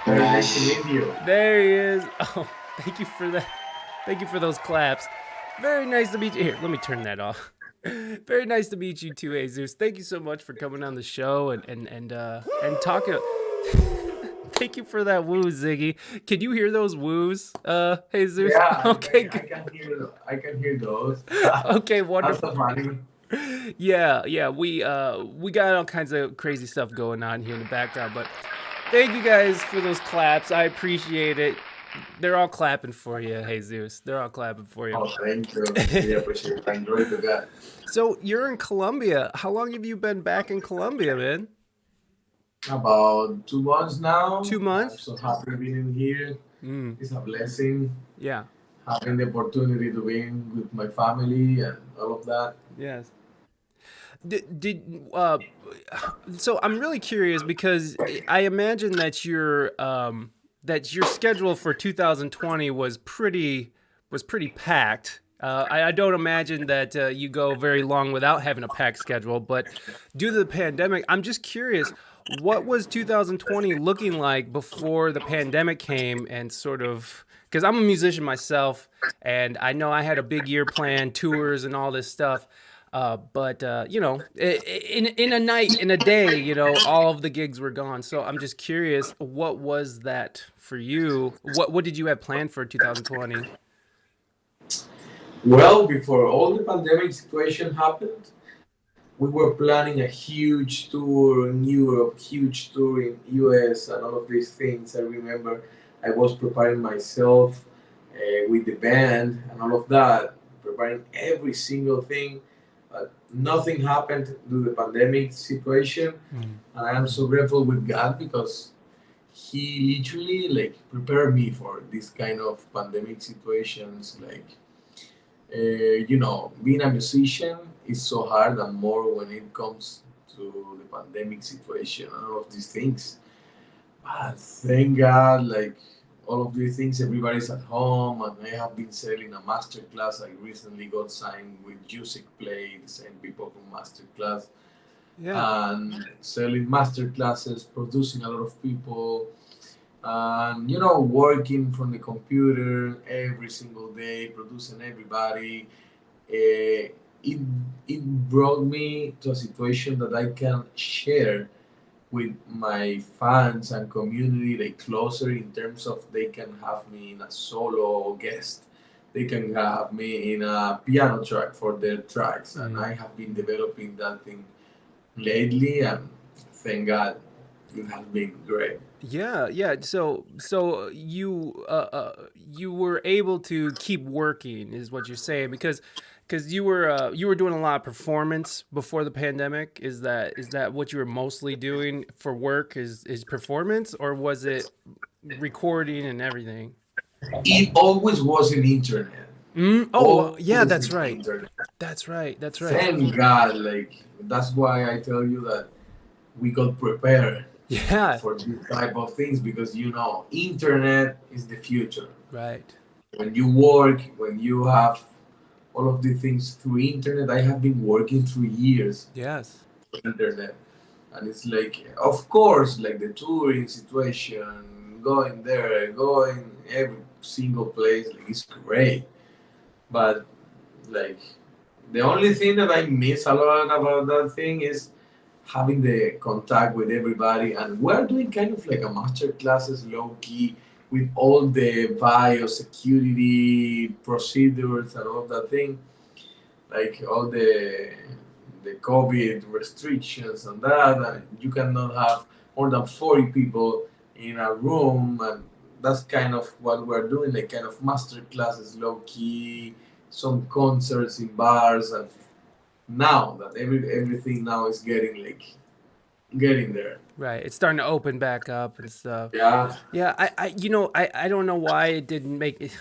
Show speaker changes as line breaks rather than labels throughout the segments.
Very nice to meet you.
There he is. Oh, thank you for that. Thank you for those claps. Very nice to meet you. Here, let me turn that off. Very nice to meet you too, Jesus. Thank you so much for coming on the show and talking. Thank you for that woo, Ziggy. Can you hear those woos, Jesus?
Yeah,
Okay,
I
good.
can hear. I can hear those.
Okay,
That's
wonderful.
so funny.
Yeah, we got all kinds of crazy stuff going on here in the background, but thank you guys for those claps. I appreciate it. They're all clapping for you, Jesus. They're all clapping for you.
Oh, thank you. Really appreciate it. Enjoy the that.
So you're in Colombia. How long have you been back in Colombia, man?
About 2 months now.
Two
I'm
months?
so happy being here.
Mm,
It's a blessing
yeah.
having the opportunity to be with my family and all of that.
Yes. Did so I'm really curious because I imagine that your schedule for 2020 was pretty packed. I don't imagine that you go very long without having a packed schedule, but due to the pandemic, I'm just curious, what was 2020 looking like before the pandemic came and sort of because I'm a musician myself and I know I had a big year planned, tours and all this stuff. But you know, in a night, in a day, you know, all of the gigs were gone. So I'm just curious, what was that for you? What did you have planned for 2020?
Well, before all the pandemic situation happened, we were planning a huge tour in Europe, huge tour in US, and all of these things. I remember I was preparing myself with the band and all of that, preparing every single thing. But nothing happened due to the pandemic situation,
Mm.
and I am so grateful with God because He literally like prepared me for this kind of pandemic situations, like being a musician is so hard and more when it comes to the pandemic situation and all of these things. But thank God, like all of these things, everybody's at home, and I have been selling a master class. I recently got signed with Music Play, the same people from master class,
Yeah.
and selling master classes, producing a lot of people, and working from the computer every single day, producing everybody. uh, it it brought me to a situation that I can share with my fans and community like closer in terms of they can have me in a solo guest, they can have me in a piano track for their tracks, and
Mm.
I have been developing that thing lately, and thank God it has been great.
Yeah. So you were able to keep working, is what you're saying, because you were doing a lot of performance before the pandemic. Is that what you were mostly doing for work? Is performance, or was it recording and everything?
It always was in internet,
Mm? Oh, well, yeah,
always
that's
in
right.
internet.
That's right. That's right.
Thank God, like that's why I tell you that we got prepared
Yeah.
for these type of things because internet is the future.
Right.
When you work, when you have all of the things through internet, I have been working through years
Yes.
for internet, and it's like, of course, like the touring situation, going there, going every single place, like it's great, but like the only thing that I miss a lot about that thing is having the contact with everybody, and we're doing kind of like a master classes low key with all the biosecurity procedures and all of that thing, like all the COVID restrictions and that, and
Right.
you cannot have more than 40 people in a room, and that's kind of what we're doing, like kind of master classes low key, some concerts in bars, and now that everything now is getting there.
Right. It's starting to open back up and stuff.
Yeah.
Yeah, I don't know why it didn't make it.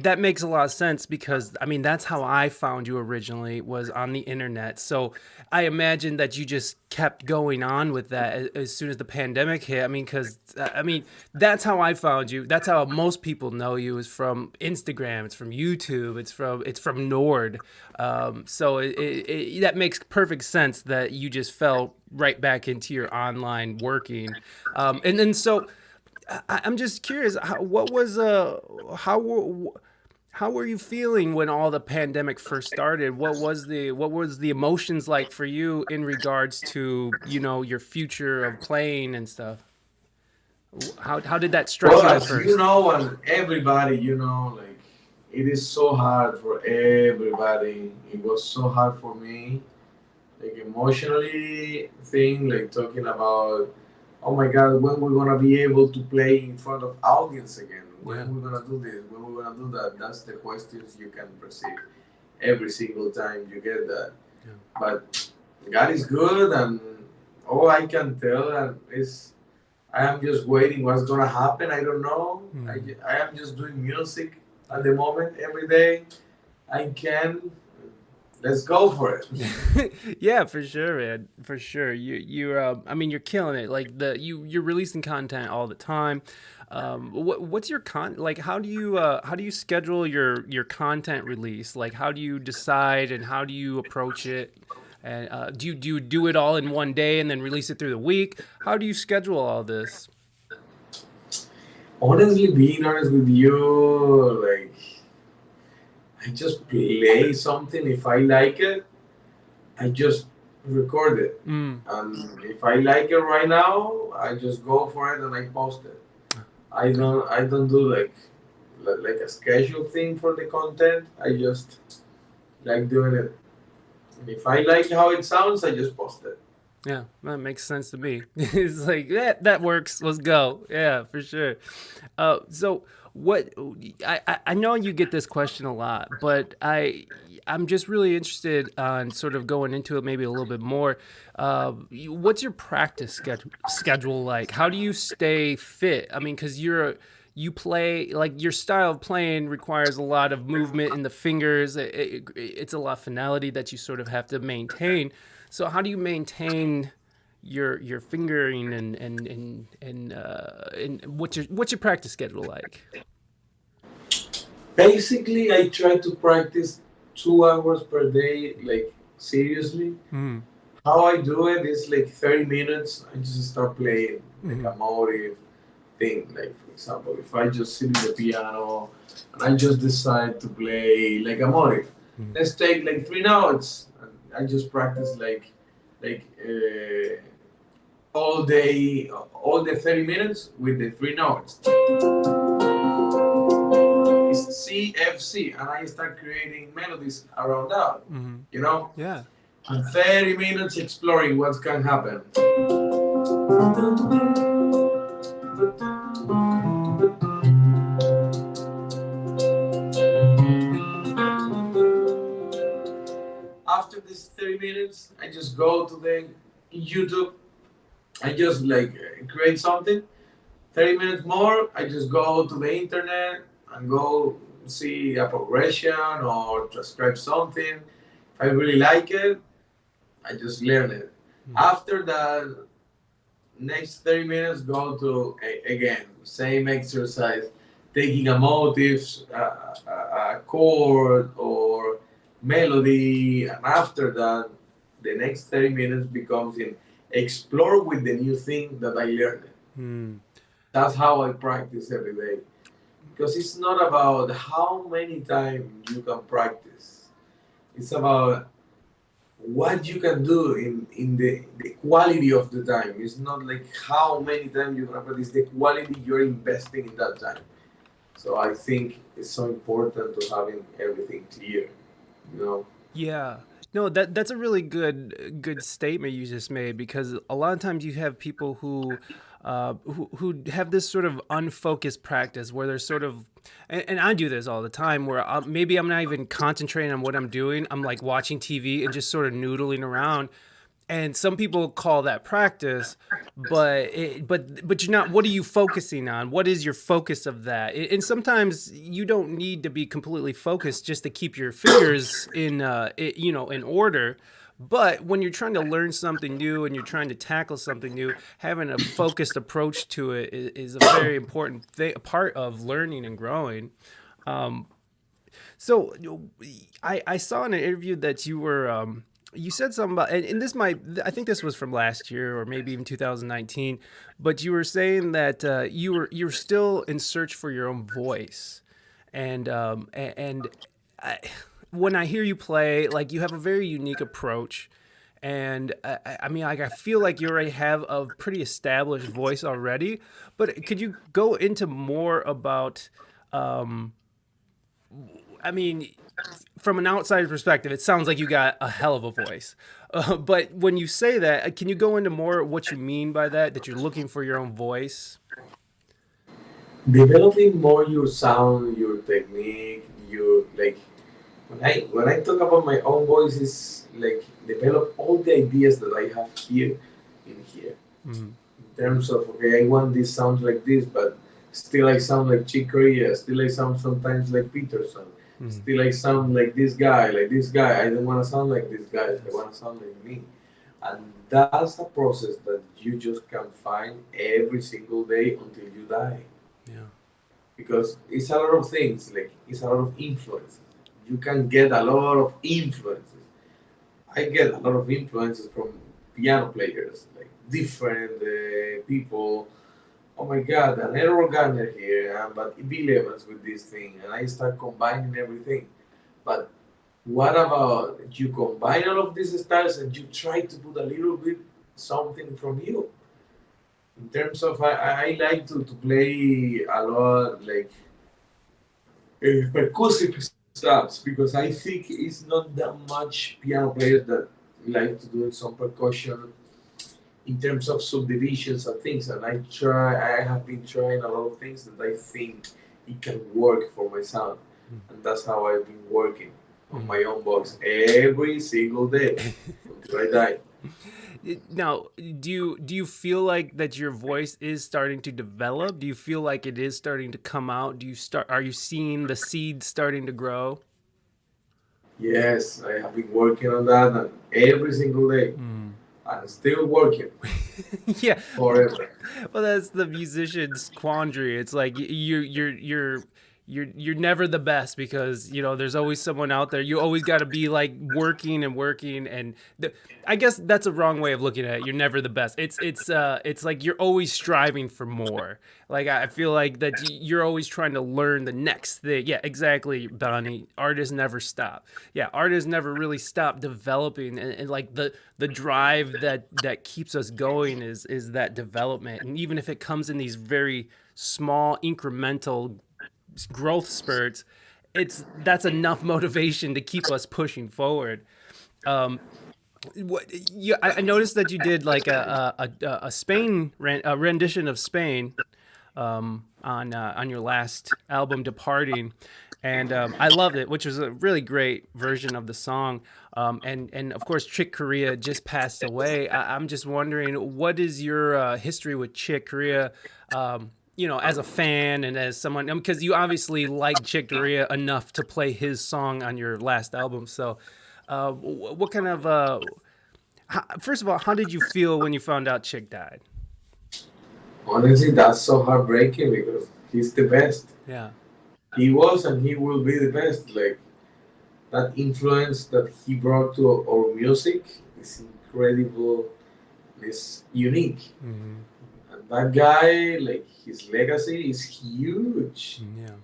That makes a lot of sense because I mean that's how I found you originally was on the internet. So I imagine that you just kept going on with that as soon as the pandemic hit. I mean, because I mean that's how I found you. That's how most people know you is from Instagram. It's from YouTube. It's from Nord. So that makes perfect sense that you just fell right back into your online working, and then so I'm just curious. How were you feeling when all the pandemic first started? What was the emotions like for you in regards to your future of playing and stuff? How did that strike
Well,
you at
as you
first?
know, and everybody, like it is so hard for everybody. It was so hard for me, like emotionally thing, like talking about, oh my God, when we're gonna be able to play in front of audience again? When
Yeah,
we're gonna do this? When we're gonna do that? That's the questions you can perceive every single time you get that.
yeah.
But God is good, and all I can tell and is I am just waiting what's gonna happen. I don't know.
Hmm.
I am just doing music at the moment every day. I can. Let's go for it.
Yeah, for sure, man. For sure. I mean, you're killing it. Like you're releasing content all the time. What's your like? How do you schedule your content release? Like, how do you decide and how do you approach it? And do you do it all in one day and then release it through the week? How do you schedule all this?
Honestly, being honest with you, like I just play something. If I like it, I just record it.
Mm.
And if I like it right now, I just go for it and I post it. I don't do like a schedule thing for the content. I just like doing it. And if I like how it sounds, I just post it.
Yeah, that makes sense to me. It's like that works. Let's go. Yeah, for sure. So what I know you get this question a lot, but I'm just really interested on sort of going into it maybe a little bit more. What's your practice schedule like? How do you stay fit? I mean, because you play like your style of playing requires a lot of movement in the fingers. It's a lot of finality that you sort of have to maintain. So how do you maintain your fingering and what's your practice schedule like?
Basically, I try to practice 2 hours per day, like seriously.
Mm.
How I do it is like 30 minutes. I just start playing like
Mm.
a motive thing. Like for example, if I just sit in the piano and I just decide to play like a motive,
Mm.
let's take like 3 notes. And I just practice like all day, all the 30 minutes with the 3 notes. It's C F C, and I start creating melodies around that.
Mm.
You know,
Yeah.
and 30 minutes exploring what can happen. After this 30 minutes, I just go to the YouTube. I just like create something. 30 minutes more, I just go to the internet and go see a progression or transcribe something. If I really like it, I just learn it.
Mm.
After that, next 30 minutes, go to again, same exercise, taking a motif, a chord, or melody. And after that, the next 30 minutes becomes in explore with the new thing that I learned.
Mm.
That's how I practice every day. Because it's not about how many times you can practice, it's about what you can do in the quality of the time. It's not like how many times you can practice, the quality you're investing in that time. So I think it's so important to having everything clear, you know.
Yeah. No, that's a really good statement you just made because a lot of times you have people who have this sort of unfocused practice where they're sort of and I do this all the time where maybe I'm not even concentrating on what I'm doing. I'm like watching TV and just sort of noodling around, and some people call that practice, but you're not. What are you focusing on? What is your focus of that? And sometimes you don't need to be completely focused just to keep your fingers in order. But when you're trying to learn something new and you're trying to tackle something new, having a focused approach to it is a very important part of learning and growing. So I saw in an interview that you were you said something about, and this might, I think this was from last year or maybe even 2019, but you were saying that you were still in search for your own voice, and I, when I hear you play, like you have a very unique approach, and I mean, like I feel like you already have a pretty established voice already, but could you go into more about? Um, I mean, from an outsider's perspective, it sounds like you got a hell of a voice. But when you say that, can you go into more what you mean by that? That you're looking for your own voice?
Developing more your sound, your technique, your like when I talk about my own voice is like develop all the ideas that I have here in here.
Mm-hmm.
In terms of okay, I want this sound like this, but still I sound like Chick Corea, still I sound sometimes like Peterson,
Mm-hmm.
still I sound like this guy, like this guy. I don't want to sound like this guy. I
Yes.
want to sound like me. And that's a process that you just can find every single day until you die.
Yeah.
Because it's a lot of things, like it's a lot of influences. You can get a lot of influences. I get a lot of influences from piano players, like different people. Oh my God, an Errol Garner here, but Bill Evans with this thing, and I start combining everything. But what about you combine all of these styles and you try to put a little bit something from you? In terms of, I like to play a lot like percussive stuff because I think it's not that much piano players that like to do some percussion in terms of subdivisions and things. And I have been trying a lot of things that I think it can work for my sound, and that's how I've been working on
Mm-hmm.
my own voice every single day until I die.
Now, do you feel like that your voice is starting to develop? Do you feel like it is starting to come out? Do you start? Are you seeing the seeds starting to grow?
Yes, I have been working on that and every single day,
Mm.
and still working
Yeah.
forever.
Well, that's the musician's quandary. It's like you're never the best because there's always someone out there. You always got to be like working and working, and I guess that's a wrong way of looking at it. You're never the best. It's like you're always striving for more. Like I feel like that you're always trying to learn the next thing. Yeah, exactly, Bonnie. Artists never stop. Yeah, artists never really stop developing, and like the drive that keeps us going is that development. And even if it comes in these very small incremental growth spurts, that's enough motivation to keep us pushing forward. Um, I noticed that you did like a Spain a rendition of Spain on your last album, Departing, and I loved it, which was a really great version of the song. And of course, Chick Corea just passed away. I'm just wondering, what is your history with Chick Corea? As a fan and as someone, because you obviously like Chick Corea enough to play his song on your last album. So, what kind of first of all, how did you feel when you found out Chick died?
Honestly, that's so heartbreaking because he's the best.
Yeah.
He was and he will be the best. Like that influence that he brought to our music is incredible. It's unique.
Mm-hmm.
And that guy, like his legacy is huge.
Yeah.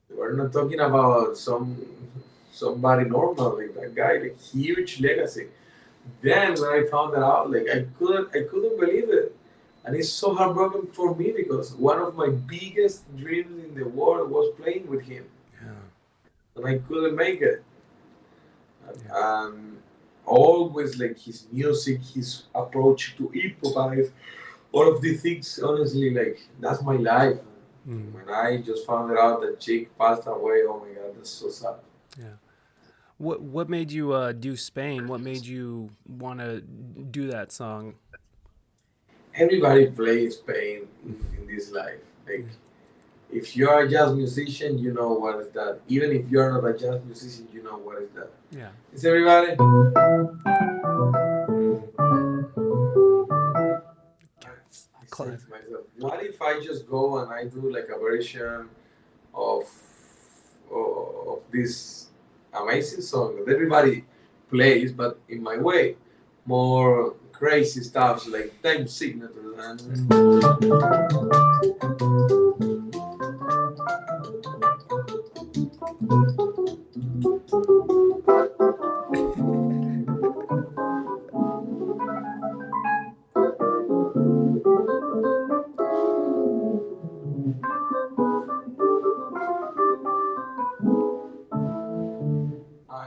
We're not talking about somebody normal like that guy, like huge legacy. Then when I found that out, like I couldn't believe it. And it's so heartbroken for me because one of my biggest dreams in the world was playing with him.
Yeah.
And I couldn't make it.
Yeah.
And always like his music, his approach to improvise, all of these things, honestly, like that's my life.
Mm.
When I just found out that Jake passed away, oh my god, that's so sad.
Yeah. What made you do Spain? What made you want to do that song?
Everybody plays pain in this life. Like
Yeah.
if you're a jazz musician, you know what is that. Even if you're not a jazz musician, you know what is that.
Yeah.
Is everybody?
Mm.
I say
Class.
to myself, what if I just go and I do like a version of of this amazing song that everybody plays, but in my way, more crazy stuff like time signatures and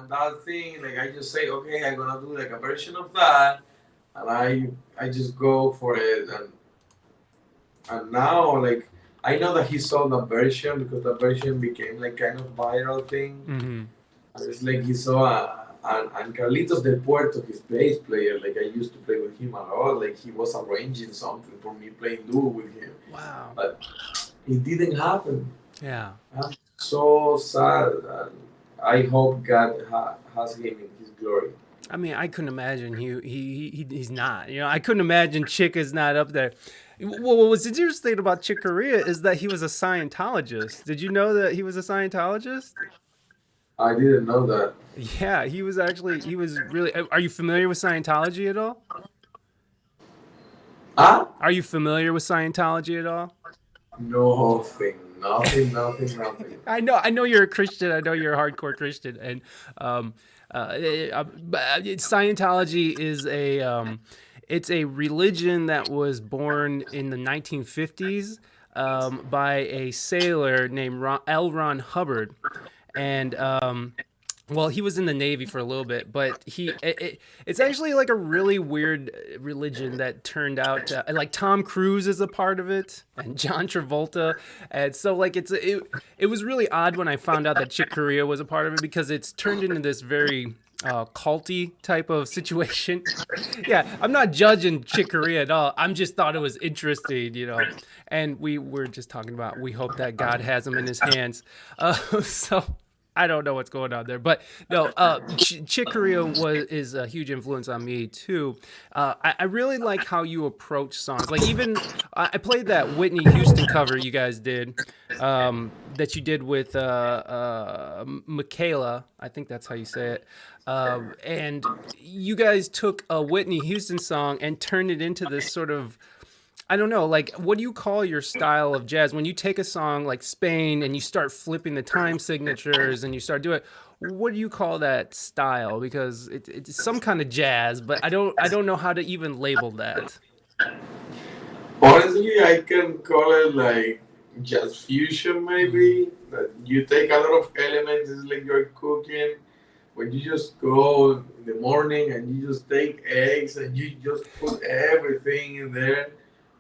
that thing. Like I just say, okay, I'm gonna do like a version of that, and I just go for it, and now like I know that he saw the version because the version became like kind of viral thing.
Mm-hmm.
And it's like he saw and Carlitos del Puerto, his bass player. Like I used to play with him a lot. Like he was arranging something for me, playing duo with him,
Wow.
but it didn't happen.
Yeah.
I'm so sad, and I hope God has him in His glory.
I mean, I couldn't imagine he's not. You know, I couldn't imagine Chick is not up there. Well, what was interesting about Chick Corea is that he was a Scientologist. Did you know that he was a Scientologist?
I didn't know that.
Yeah, he was really. Are you familiar with Scientology at all?
Ah,
Are you familiar with Scientology at all?
nothing.
I know you're a Christian. I know you're a hardcore Christian, and Scientology is it's a religion that was born in the 1950s by a sailor named L. Ron Hubbard, and well, he was in the Navy for a little bit, but it's actually like a really weird religion that turned out to, like Tom Cruise is a part of it and John Travolta. And so like it was really odd when I found out that Chick Corea was a part of it because it's turned into this very culty type of situation. Yeah, I'm not judging Chick Corea at all. I'm just thought it was interesting, you know. And we were just talking about we hope that God has him in his hands. So I don't know what's going on there, but no, Chick Corea is a huge influence on me too. I really like how you approach songs. Like even I played that Whitney Houston cover you guys did, that you did with Michaela. I think that's how you say it. And you guys took a Whitney Houston song and turned it into this sort of, I don't know, like what do you call your style of jazz when you take a song like Spain and you start flipping the time signatures and you start doing it? What do you call that style? Because it's some kind of jazz, but I don't know how to even label that.
Honestly, I can call it like jazz fusion,
Mm-hmm.
maybe. That you take a lot of elements. It's like you're cooking. When you just go in the morning and you just take eggs and you just put everything in there.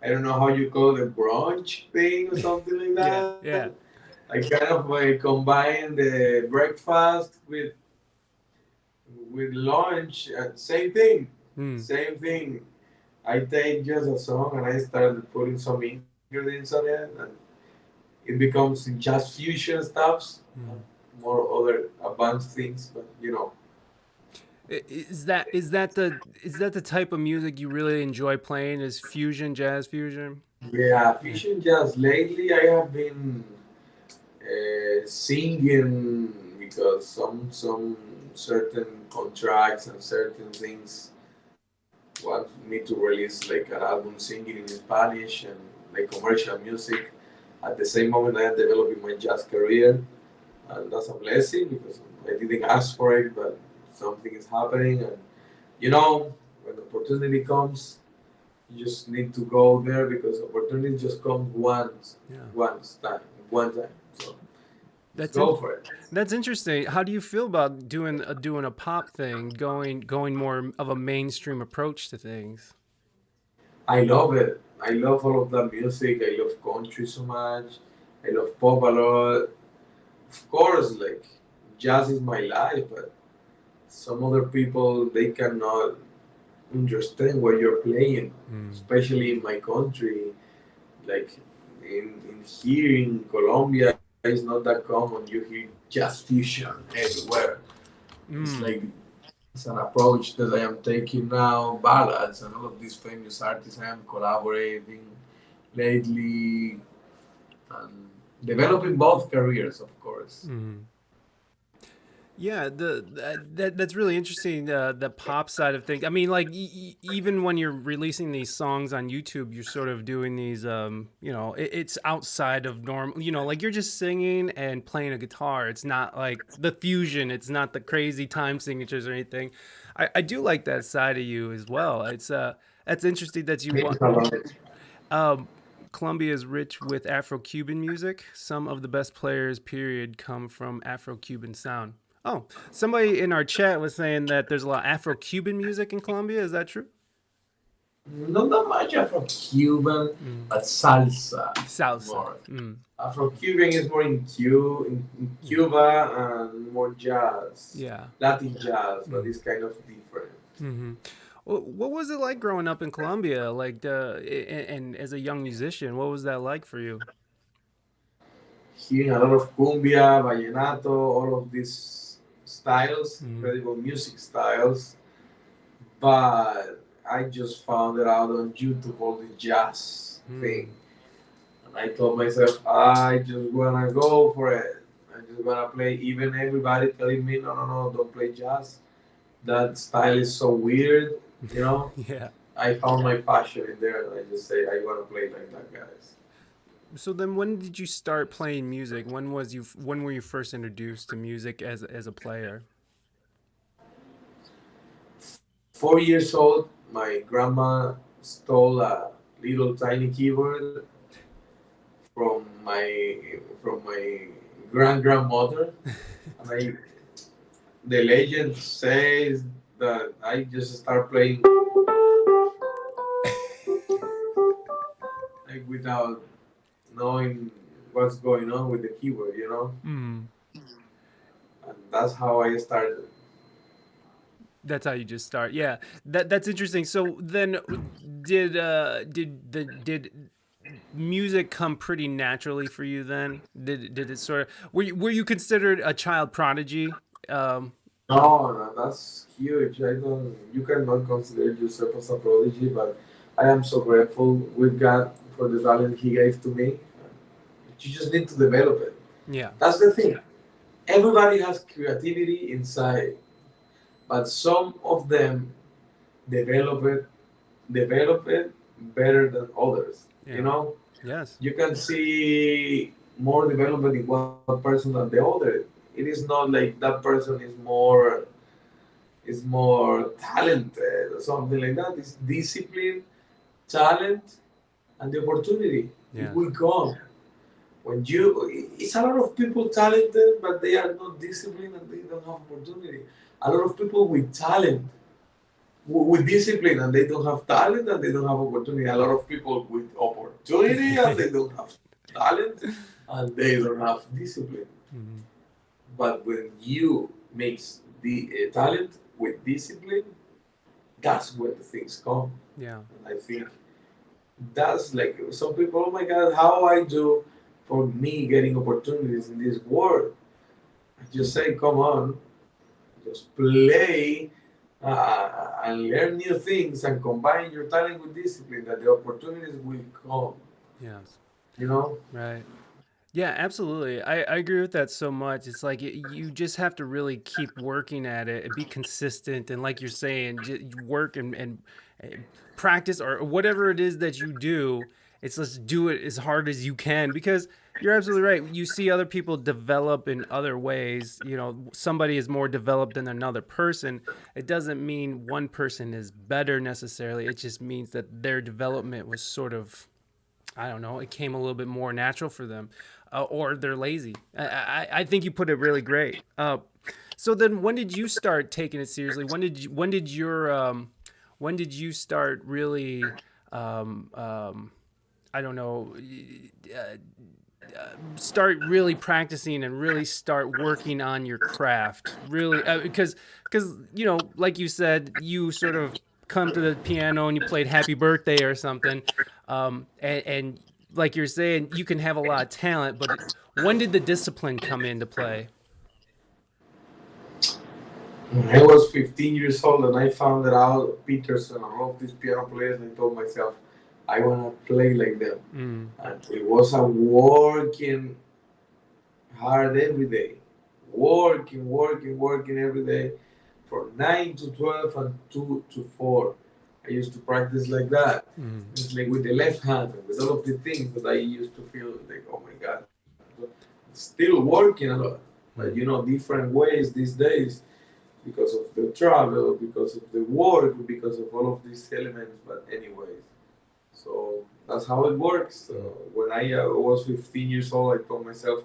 I don't know how you call it, a brunch thing or something like
Yeah,
that.
yeah.
I kind of combine the breakfast with lunch. And same thing,
Mm.
same thing. I take just a song and I started putting some ingredients on it, and it becomes jazz fusion stuffs,
Mm.
more other advanced things. But
Is that the type of music you really enjoy playing? Is fusion, jazz fusion?
yeah,
Yeah.
fusion jazz. Lately, I have been singing because some certain contracts and certain things want me to release like an album singing in Spanish and like commercial music. At the same moment, I am developing my jazz career, and that's a blessing because I didn't ask for it, but something is happening, and you know, when opportunity comes, you just need to go there because opportunity just comes
Yeah.
one time. So just
That's
go
in,
for it.
that's interesting. How do you feel about doing a pop thing, going more of a mainstream approach to things?
I love it. I love all of that music. I love country so much. I love pop a lot. Of course, like jazz is my life, but some other people they cannot understand what you're playing,
Mm.
especially in my country. Like in here in Colombia, it's not that common. You hear jazz fusion everywhere. It's like
Mm.
it's an approach that I am taking now. Ballads and all of these famous artists I am collaborating lately and developing both careers, of course.
Mm. Yeah, that's really interesting. The pop side of things. I mean, like even when you're releasing these songs on YouTube, you're sort of doing these. It's outside of normal. Like you're just singing and playing a guitar. It's not like the fusion. It's not the crazy time signatures or anything. I do like that side of you as well. It's that's interesting that you want.
Thanks a lot.
Um, Colombia is rich with Afro-Cuban music. Some of the best players, period, come from Afro-Cuban sound. Oh, somebody in our chat was saying that there's a lot of Afro-Cuban music in Colombia. Is that true?
Not that much Afro-Cuban,
Mm.
but salsa
Salsa.
more.
Mm.
Afro-Cuban is more in
Yeah.
Cuba and more jazz,
Yeah.
Latin jazz, but
Mm.
it's kind of different.
Hmm. What was it like growing up in Colombia? Like, and as a young musician, what was that like for you?
Hearing a lot of cumbia, vallenato, all of these styles,
Mm.
incredible music styles. But I just found it out on YouTube, all the jazz
Mm.
thing. And I told myself, I just wanna go for it. I just wanna play, even everybody telling me, no, no, no, don't play jazz. That style is so weird, you know.
Yeah.
I found my passion in there, and I just say, I wanna play like that, guys.
So then, when did you start playing music? When were you first introduced to music as a player?
4 years old, my grandma stole a little tiny keyboard from my grandmother, and the legend says that I just start playing like without knowing what's going on with the keyboard, you know,
Mm.
and that's how I started.
That's how you just start. Yeah, that's interesting. So then, did music come pretty naturally for you? Then did it sort of were you considered a child prodigy? Um,
No, no, that's huge. I don't. You cannot consider yourself as a prodigy, but I am so grateful with God for the talent He gave to me. You just need to develop it.
yeah,
That's the thing. Everybody has creativity inside, but some of them develop it, develop it better than others. You
yeah,
know,
yes,
you can see more development in one person than the other. It is not like that person is more talented or something like that. It's discipline, talent, and the opportunity. It
yes,
will come. When it's a lot of people talented, but they are not disciplined and they don't have opportunity. A lot of people with talent, with discipline, and they don't have talent and they don't have opportunity. A lot of people with opportunity and they don't have talent and they don't have discipline.
Mhm.
But when you mix the talent with discipline, that's where the things come.
Yeah,
And I think that's like some people, oh my God, how I do for me getting opportunities in this world. I just say, come on, just play and learn new things and combine your talent with discipline, that the opportunities will come,
yes,
you know?
right. Yeah, absolutely. I agree with that so much. It's like you just have to really keep working at it and be consistent. And like you're saying, work and practice or whatever it is that you do. It's just do it as hard as you can because you're absolutely right. You see other people develop in other ways. Somebody is more developed than another person. It doesn't mean one person is better necessarily. It just means that their development was sort of, I don't know, it came a little bit more natural for them, or they're lazy. I think you put it really great. So then, when did you start taking it seriously? When did you start really? Um, um, I don't know. Start really practicing and really start working on your craft. Really, because like you said, you sort of come to the piano and you played Happy Birthday or something, and like you're saying, you can have a lot of talent, but when did the discipline come into play?
When I was 15 years old and I found out Peterson and all of these piano players, I told myself, I want to play like them.
Mm,
And it was a working hard every day, working every day from 9 to 12 and 2 to 4. I used to practice like that.
Mm.
It's like with the left hand, with all of the things, but I used to feel like, oh my God, still working a lot. But
Mm.
different ways these days because of the travel, because of the work, because of all of these elements. But anyways, so that's how it works. So
Mm.
when I was 15 years old, I told myself,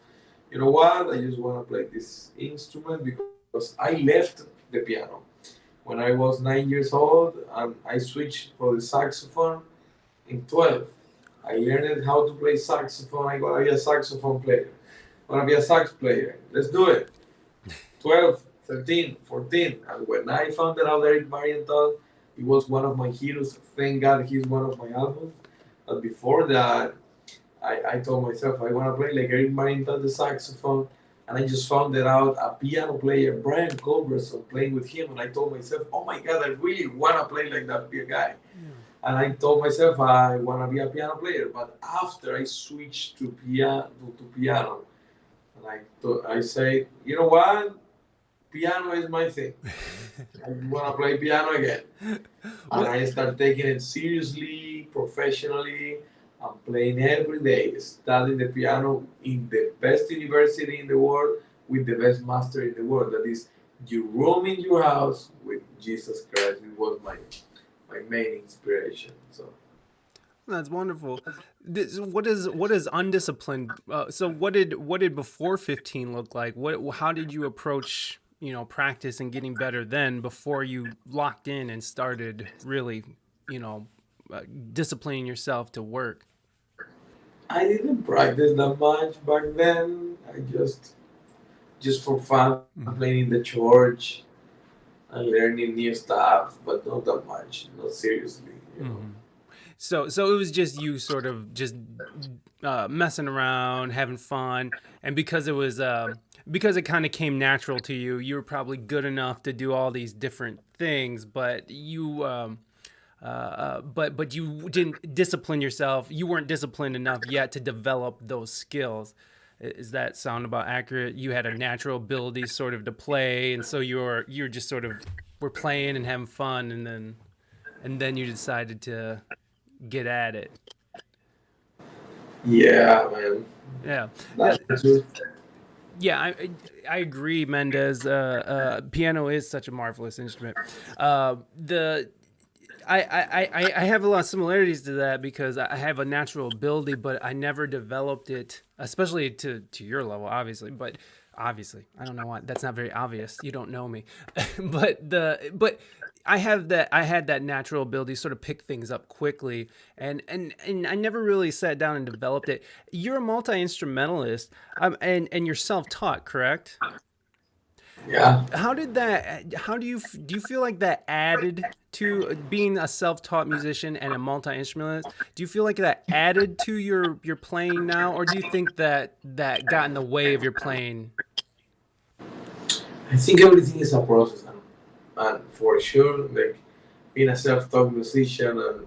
you know what? I just want to play this instrument because I left the piano. When I was 9 years old, I switched for the saxophone in 12. I learned how to play saxophone. I want to be a saxophone player. I want to be a sax player. Let's do it. 12, 13, 14. And when I found out Eric Marienthal, he was one of my heroes. Thank God he's one of my albums. But before that, I told myself I want to play like Eric Marienthal, the saxophone. And I just found it out a piano player, Brian Culberson, playing with him. And I told myself, oh my God, I really want to play like that guy.
Yeah.
And I told myself I want to be a piano player. But after I switched to piano, and I say, you know what? Piano is my thing. I want to play piano again. And
What?
I start taking it seriously, professionally. I'm playing every day, studying the piano in the best university in the world with the best master in the world. That is your room in your house with Jesus Christ. It was my main inspiration. So
That's wonderful. What is undisciplined? So what did before 15 look like? How did you approach practice and getting better then before you locked in and started really you know uh, disciplining yourself to work?
I didn't practice that much back then. I just for fun playing in
Mhm.
the church and learning new stuff, but not that much, not seriously.
Hmm. So it was just you sort of just messing around, having fun, and because it kind of came natural to you, you were probably good enough to do all these different things, but but you didn't discipline yourself. You weren't disciplined enough yet to develop those skills. Is that sound about accurate? You had a natural ability sort of to play, and so you're just sort of were playing and having fun, and then you decided to get at it.
Yeah, man.
Yeah,
That's
yeah,
the truth.
yeah. I agree, Mendez. Piano is such a marvelous instrument. The I have a lot of similarities to that because I have a natural ability, but I never developed it, especially to your level, obviously. But obviously, I don't know why that's not very obvious. You don't know me, but I had that natural ability to sort of pick things up quickly, and I never really sat down and developed it. You're a multi instrumentalist, and you're self taught, correct?
Yeah.
How do you feel like that added to being a self-taught musician and a multi-instrumentalist? Do you feel like that added to your playing now, or do you think that got in the way of your playing?
I think everything is a process, and for sure, like being a self-taught musician and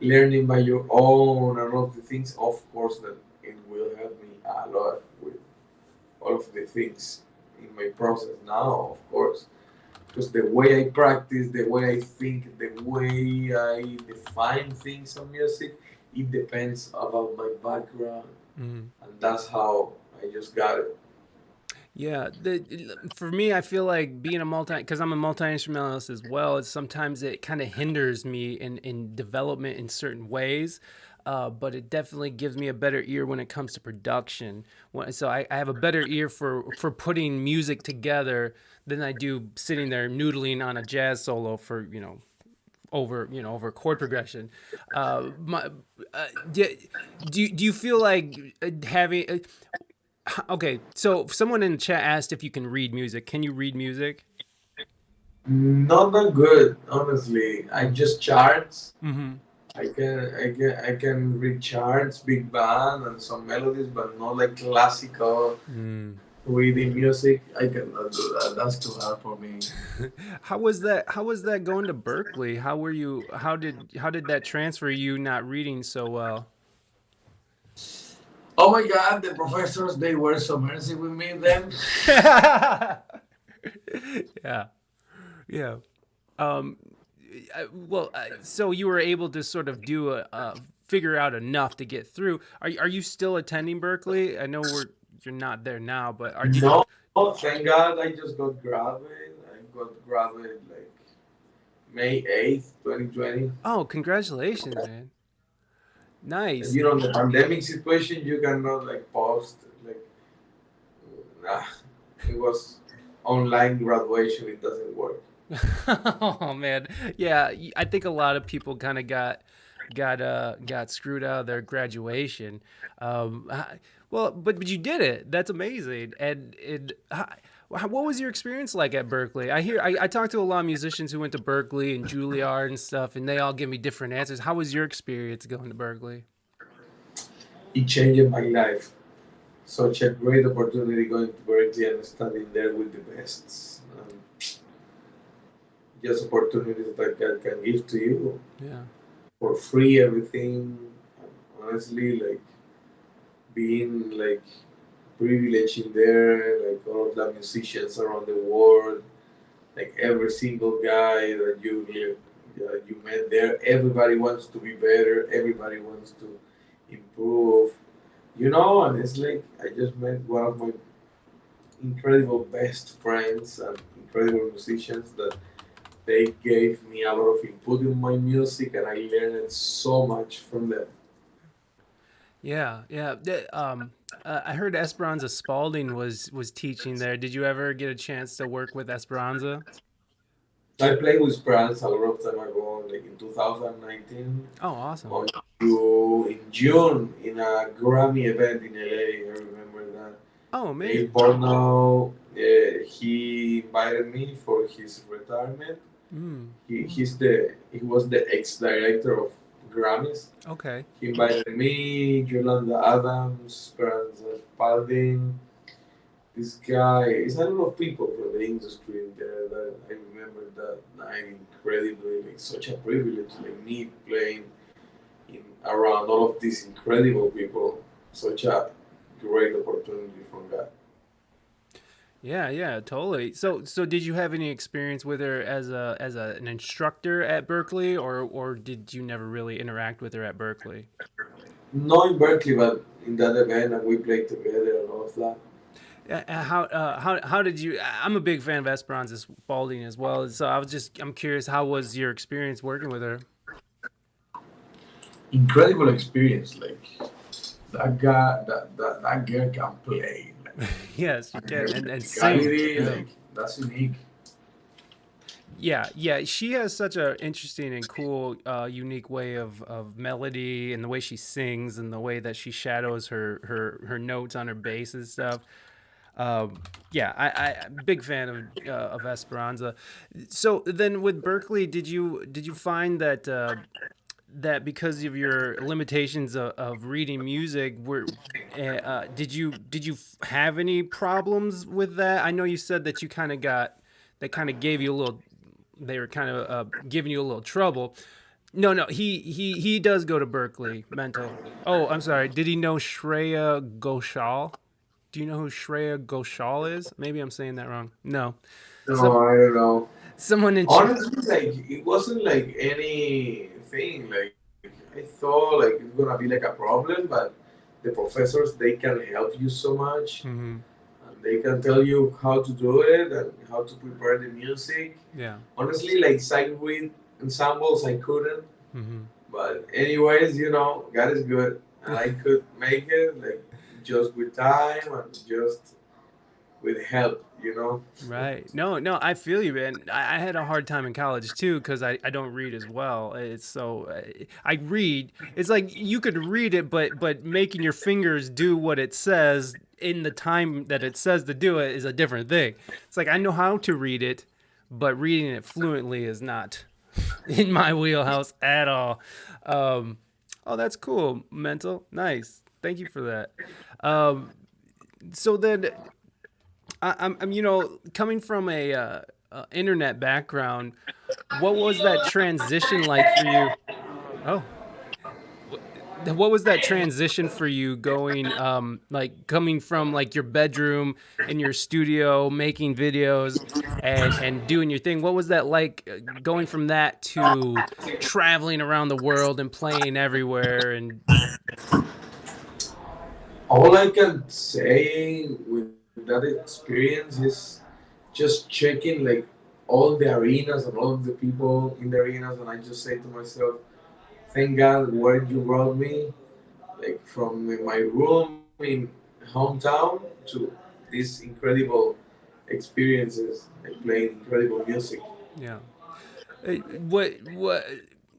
learning by your own and all of the things, of course, that it will help me a lot with all of the things in my process now, of course. Because the way I practice, the way I think, the way I define things on music, it depends about my background,
Mm.
and that's how I just got it.
Yeah, for me, I feel like being a because I'm a multi instrumentalist as well. Sometimes it kind of hinders me in development in certain ways, but it definitely gives me a better ear when it comes to production. So I have a better ear for putting music together than I do sitting there noodling on a jazz solo for over chord progression. My, do, do you feel like having okay, so someone in the chat asked if you can read music. Can you read music?
Not that good, honestly. I
Mm.
just charts.
Hmm.
I can read charts, big band, and some melodies, but not like classical
Mm.
reading music. I cannot do that. That's too hard for me.
How was that going to Berklee? How did that transfer you not reading so well?
Oh my God, the professors, they were so mercy with me then.
Yeah, yeah. Um, well, so you were able to sort of do figure out enough to get through. Are you still attending Berkeley? I know you're not there now, but did you?
No, thank God I just got graduated. I got graduated like May 8th, 2020.
Oh, congratulations, man!
And
Nice.
you know, the pandemic situation, you cannot like post, like, nah, it was online graduation, it doesn't work.
Oh man, yeah. I think a lot of people kind of got screwed out of their graduation. Well, but you did it. That's amazing. What was your experience like at Berkeley? I talked to a lot of musicians who went to Berkeley and Juilliard and stuff, and they all give me different answers. How was your experience going to Berkeley?
It changed my life. Such a great opportunity going to Berkeley and studying there with the best. Just opportunities that God can give to you
Yeah.
for free, everything. Honestly, like being like privileged in there, like all of the musicians around the world, like every single guy that you met there, everybody wants to be better, everybody wants to improve, and it's like I just met one of my incredible best friends and incredible musicians that they gave me a lot of input in my music, and I learned so much from them.
Yeah, yeah. I heard Esperanza Spalding was teaching there. Did you ever get a chance to work with Esperanza?
I played with Sprans a lot of time ago, like in 2019,
Oh, awesome.
on in June in a Grammy event in LA. I remember that.
Oh,
Dave
amazing.
Borno, he invited me for his retirement.
Mm,
He was the ex director of Grammys.
okay.
He invited me, Yolanda Adams, Speranza Spalding. This guy, it's a lot of people from the industry in there that I remember that night incredibly, like such a privilege, like me playing in around all of these incredible people. Such a great opportunity from God.
Yeah, yeah, totally. So did you have any experience with her as an instructor at Berkeley, or did you never really interact with her at Berkeley?
Not in Berkeley, but in that event, and we played together and all of that.
How did you? I'm a big fan of Esperanza Spalding as well. So I'm curious, how was your experience working with her?
Incredible experience, like that guy, that girl can play, like
Yes, you can, and sing.
musicality,
Yeah.
like that's unique.
Yeah, yeah, she has such a interesting and cool, unique way of melody and the way she sings and the way that she shadows her notes on her bass and stuff. Yeah, big fan of Esperanza. So then with Berkeley, did you find that that because of your limitations of reading music, did you have any problems with that? I know you said that you kind of got that kind of gave you a little they were kind of giving you a little trouble. No, no, he does go to Berkeley Mental. Oh, I'm sorry. Did he know Shreya Ghoshal? Do you know who Shreya Ghoshal is? Maybe I'm saying that wrong. No,
No,
some
I don't know.
someone in
Honestly, like it wasn't like anything. Like I thought, like it's gonna be like a problem, but the professors they can help you so much,
hmm
and they can tell you how to do it and how to prepare the music.
yeah.
Honestly, like sight read ensembles, I couldn't.
hmm
But anyways, God is good, and I could make it like just with time and just with help.
Right. No, no, I feel you, man. I had a hard time in college too because I don't read as well. It's so I read. It's like you could read it, but making your fingers do what it says in the time that it says to do it is a different thing. It's like I know how to read it, but reading it fluently is not in my wheelhouse at all. Um, oh, that's cool. Mental, nice. Thank you for that. Um, so then I'm coming from a internet background. What was that transition like for you? Oh, what was that transition for you going like coming from like your bedroom in your studio making videos and doing your thing? What was that like going from that to traveling around the world and playing everywhere and
All I can say with that experience is just checking like all the arenas and all of the people in the arenas, and I just say to myself, "Thank God where you brought me, like from my room in hometown to these incredible experiences, like playing incredible music."
yeah. What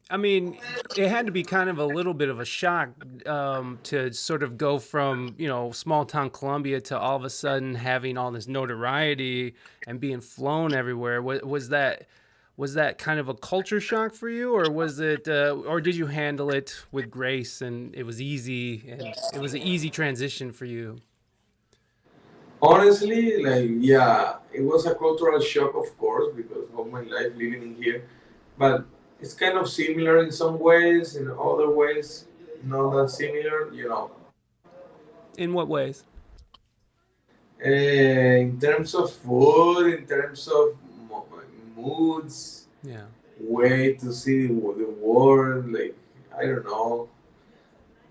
I mean, it had to be kind of a little bit of a shock to sort of go from small town Colombia to all of a sudden having all this notoriety and being flown everywhere. Was that kind of a culture shock for you, or was it, or did you handle it with grace and it was easy and it was an easy transition for you?
Honestly, like yeah, it was a cultural shock, of course, because of my life living in here. But it's kind of similar in some ways, in other ways, not that similar.
In what ways?
In terms of food, in terms of moods,
Yeah.
way to see the world. Like I don't know,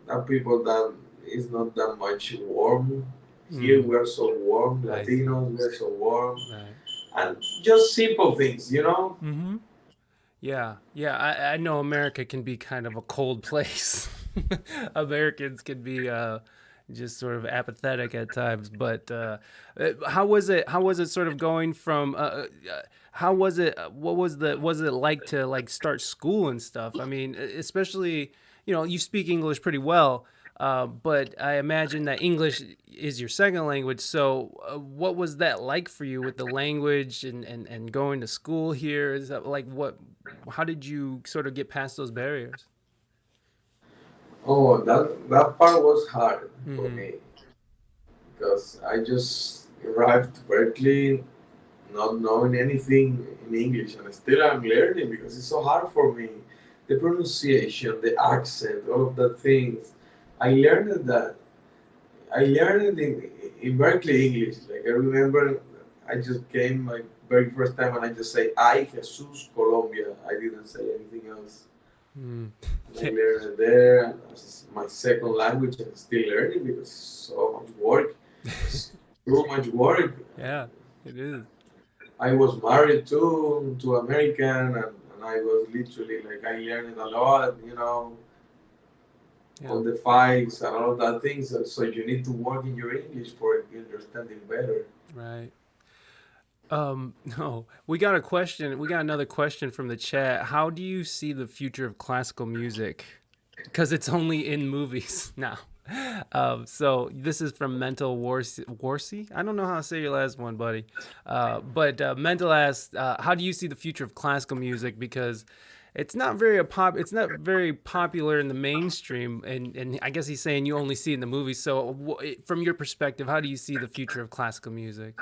that people that is not that much warm. Here
Mm,
we are so warm,
I see.
Latinos we are so warm,
Right.
and just simple things.
Mm-hmm. Yeah, yeah. I know America can be kind of a cold place. Americans can be just sort of apathetic at times. But how was it? How was it sort of going from? How was it? What was it like to like start school and stuff? I mean, especially you speak English pretty well. But I imagine that English is your second language. So, what was that like for you with the language and going to school here? Is that like what? How did you sort of get past those barriers?
Oh, that part was hard for
Mm-hmm.
me because I just arrived to Berkeley not knowing anything in English, and still I'm learning because it's so hard for me. The pronunciation, the accent, all of the things. I learned that. I learned in Berkeley English. Like I remember, I just came my very first time and I just say, "I Jesus Colombia." I didn't say anything else.
Mm.
I learned it there, and it's my second language, and still learning because it's so much work. It's too much work.
Yeah, it is.
I was married to American, and I was literally like I learned a lot,
Yeah.
all the fights and all of that things. So you need to work in your English for understanding better.
Right. No, we got a question. We got another question from the chat. How do you see the future of classical music? Because it's only in movies now. So this is from Mental Warsey. I don't know how to say your last one, buddy. But Mental asked, "How do you see the future of classical music?" Because It's not very popular in the mainstream, and I guess he's saying you only see it in the movies. So, from your perspective, how do you see the future of classical music?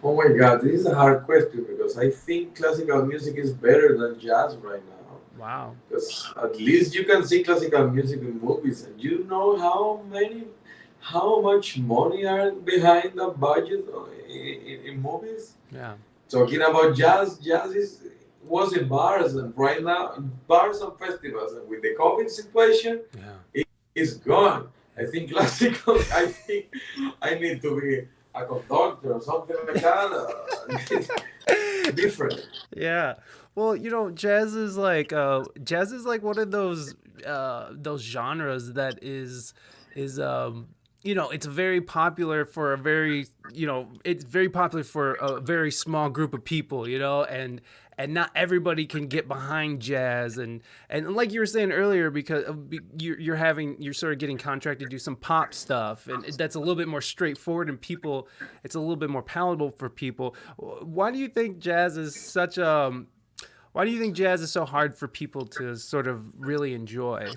Oh my God, this is a hard question because I think classical music is better than jazz right now.
Wow.
Because at least you can see classical music in movies, and you know how much money are behind the budget in movies.
Yeah.
Talking about jazz, was in bars, and right now bars and festivals, and with the COVID situation,
Yeah.
it is gone. I think classical. I think I need to be a conductor or something like that. Different.
Yeah. Well, jazz is like one of those genres that is it's very popular for it's very popular for a very small group of people, and not everybody can get behind jazz and like you were saying earlier because you're sort of getting contracted to do some pop stuff and that's a little bit more straightforward and people it's a little bit more palatable for people. Why do you think jazz is such a why do you think jazz is so hard for people to sort of really enjoy?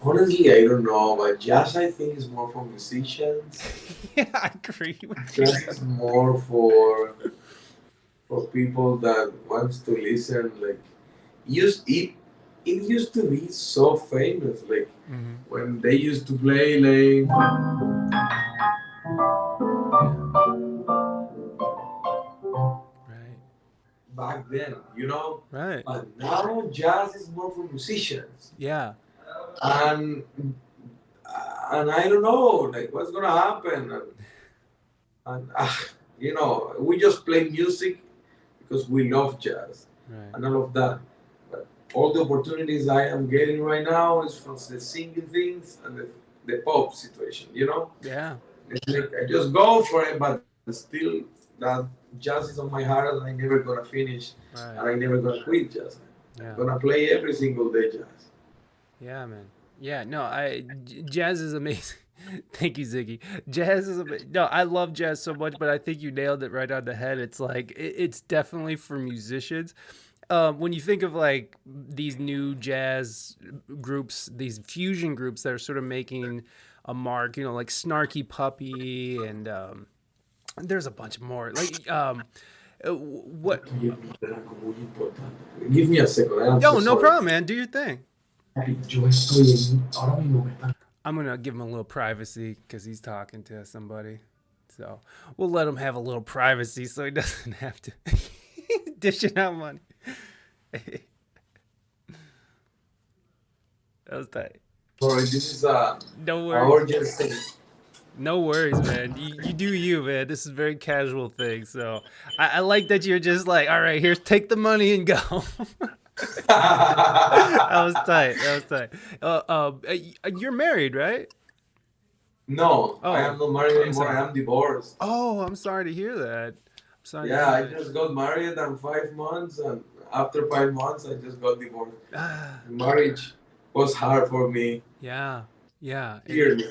Honestly, I don't know, but jazz I think is more for musicians.
Yeah, I agree with you.
Jazz is more for people that wants to listen like use it. it used to be so famous, like
Mm-hmm.
when they used to play like
Yeah. Right.
back then, you know.
Right.
But now jazz is more for musicians,
Yeah.
and I don't know like what's gonna happen, and you know we just play music because we love jazz
Right.
and all of that. But all the opportunities I am getting right now is from the singing things and the pop situation, you know.
Yeah.
It's like I just go for it, but still that jazz is on my heart and I never gonna finish and
Right.
I never gonna quit jazz. I'm
Yeah.
gonna play every single day jazz.
Yeah, man. Yeah, no, jazz is amazing. Thank you, Ziggy. Jazz is amazing. No, I love jazz so much, but I think you nailed it right on the head. It's like it's definitely for musicians. When you think of like these new jazz groups, these fusion groups that are sort of making a mark, like Snarky Puppy, and there's a bunch more. Like what?
Give me a second, I'm so
Yo, no
sorry.
problem, man. Do your thing.
Yo estoy ahora mismo me están.
I'm gonna give him a little privacy because he's talking to somebody. So we'll let him have a little privacy so he doesn't have to dishing out money. That was tight.
Sorry, this is
No
a
worries.
urgent thing.
No worries, man. You do you, man. This is a very casual thing. So I like that you're just like, all right, here's take the money and go. That was tight. That was tight. You're married, right?
No, I
Oh,
am not married
I'm
anymore.
sorry.
I am divorced.
Oh, I'm sorry to hear that. I'm sorry to
Yeah,
hear
I
that.
just got married in 5 months, and after 5 months, I just got divorced.
Ah,
Marriage was hard for me.
yeah, yeah.
Clearly.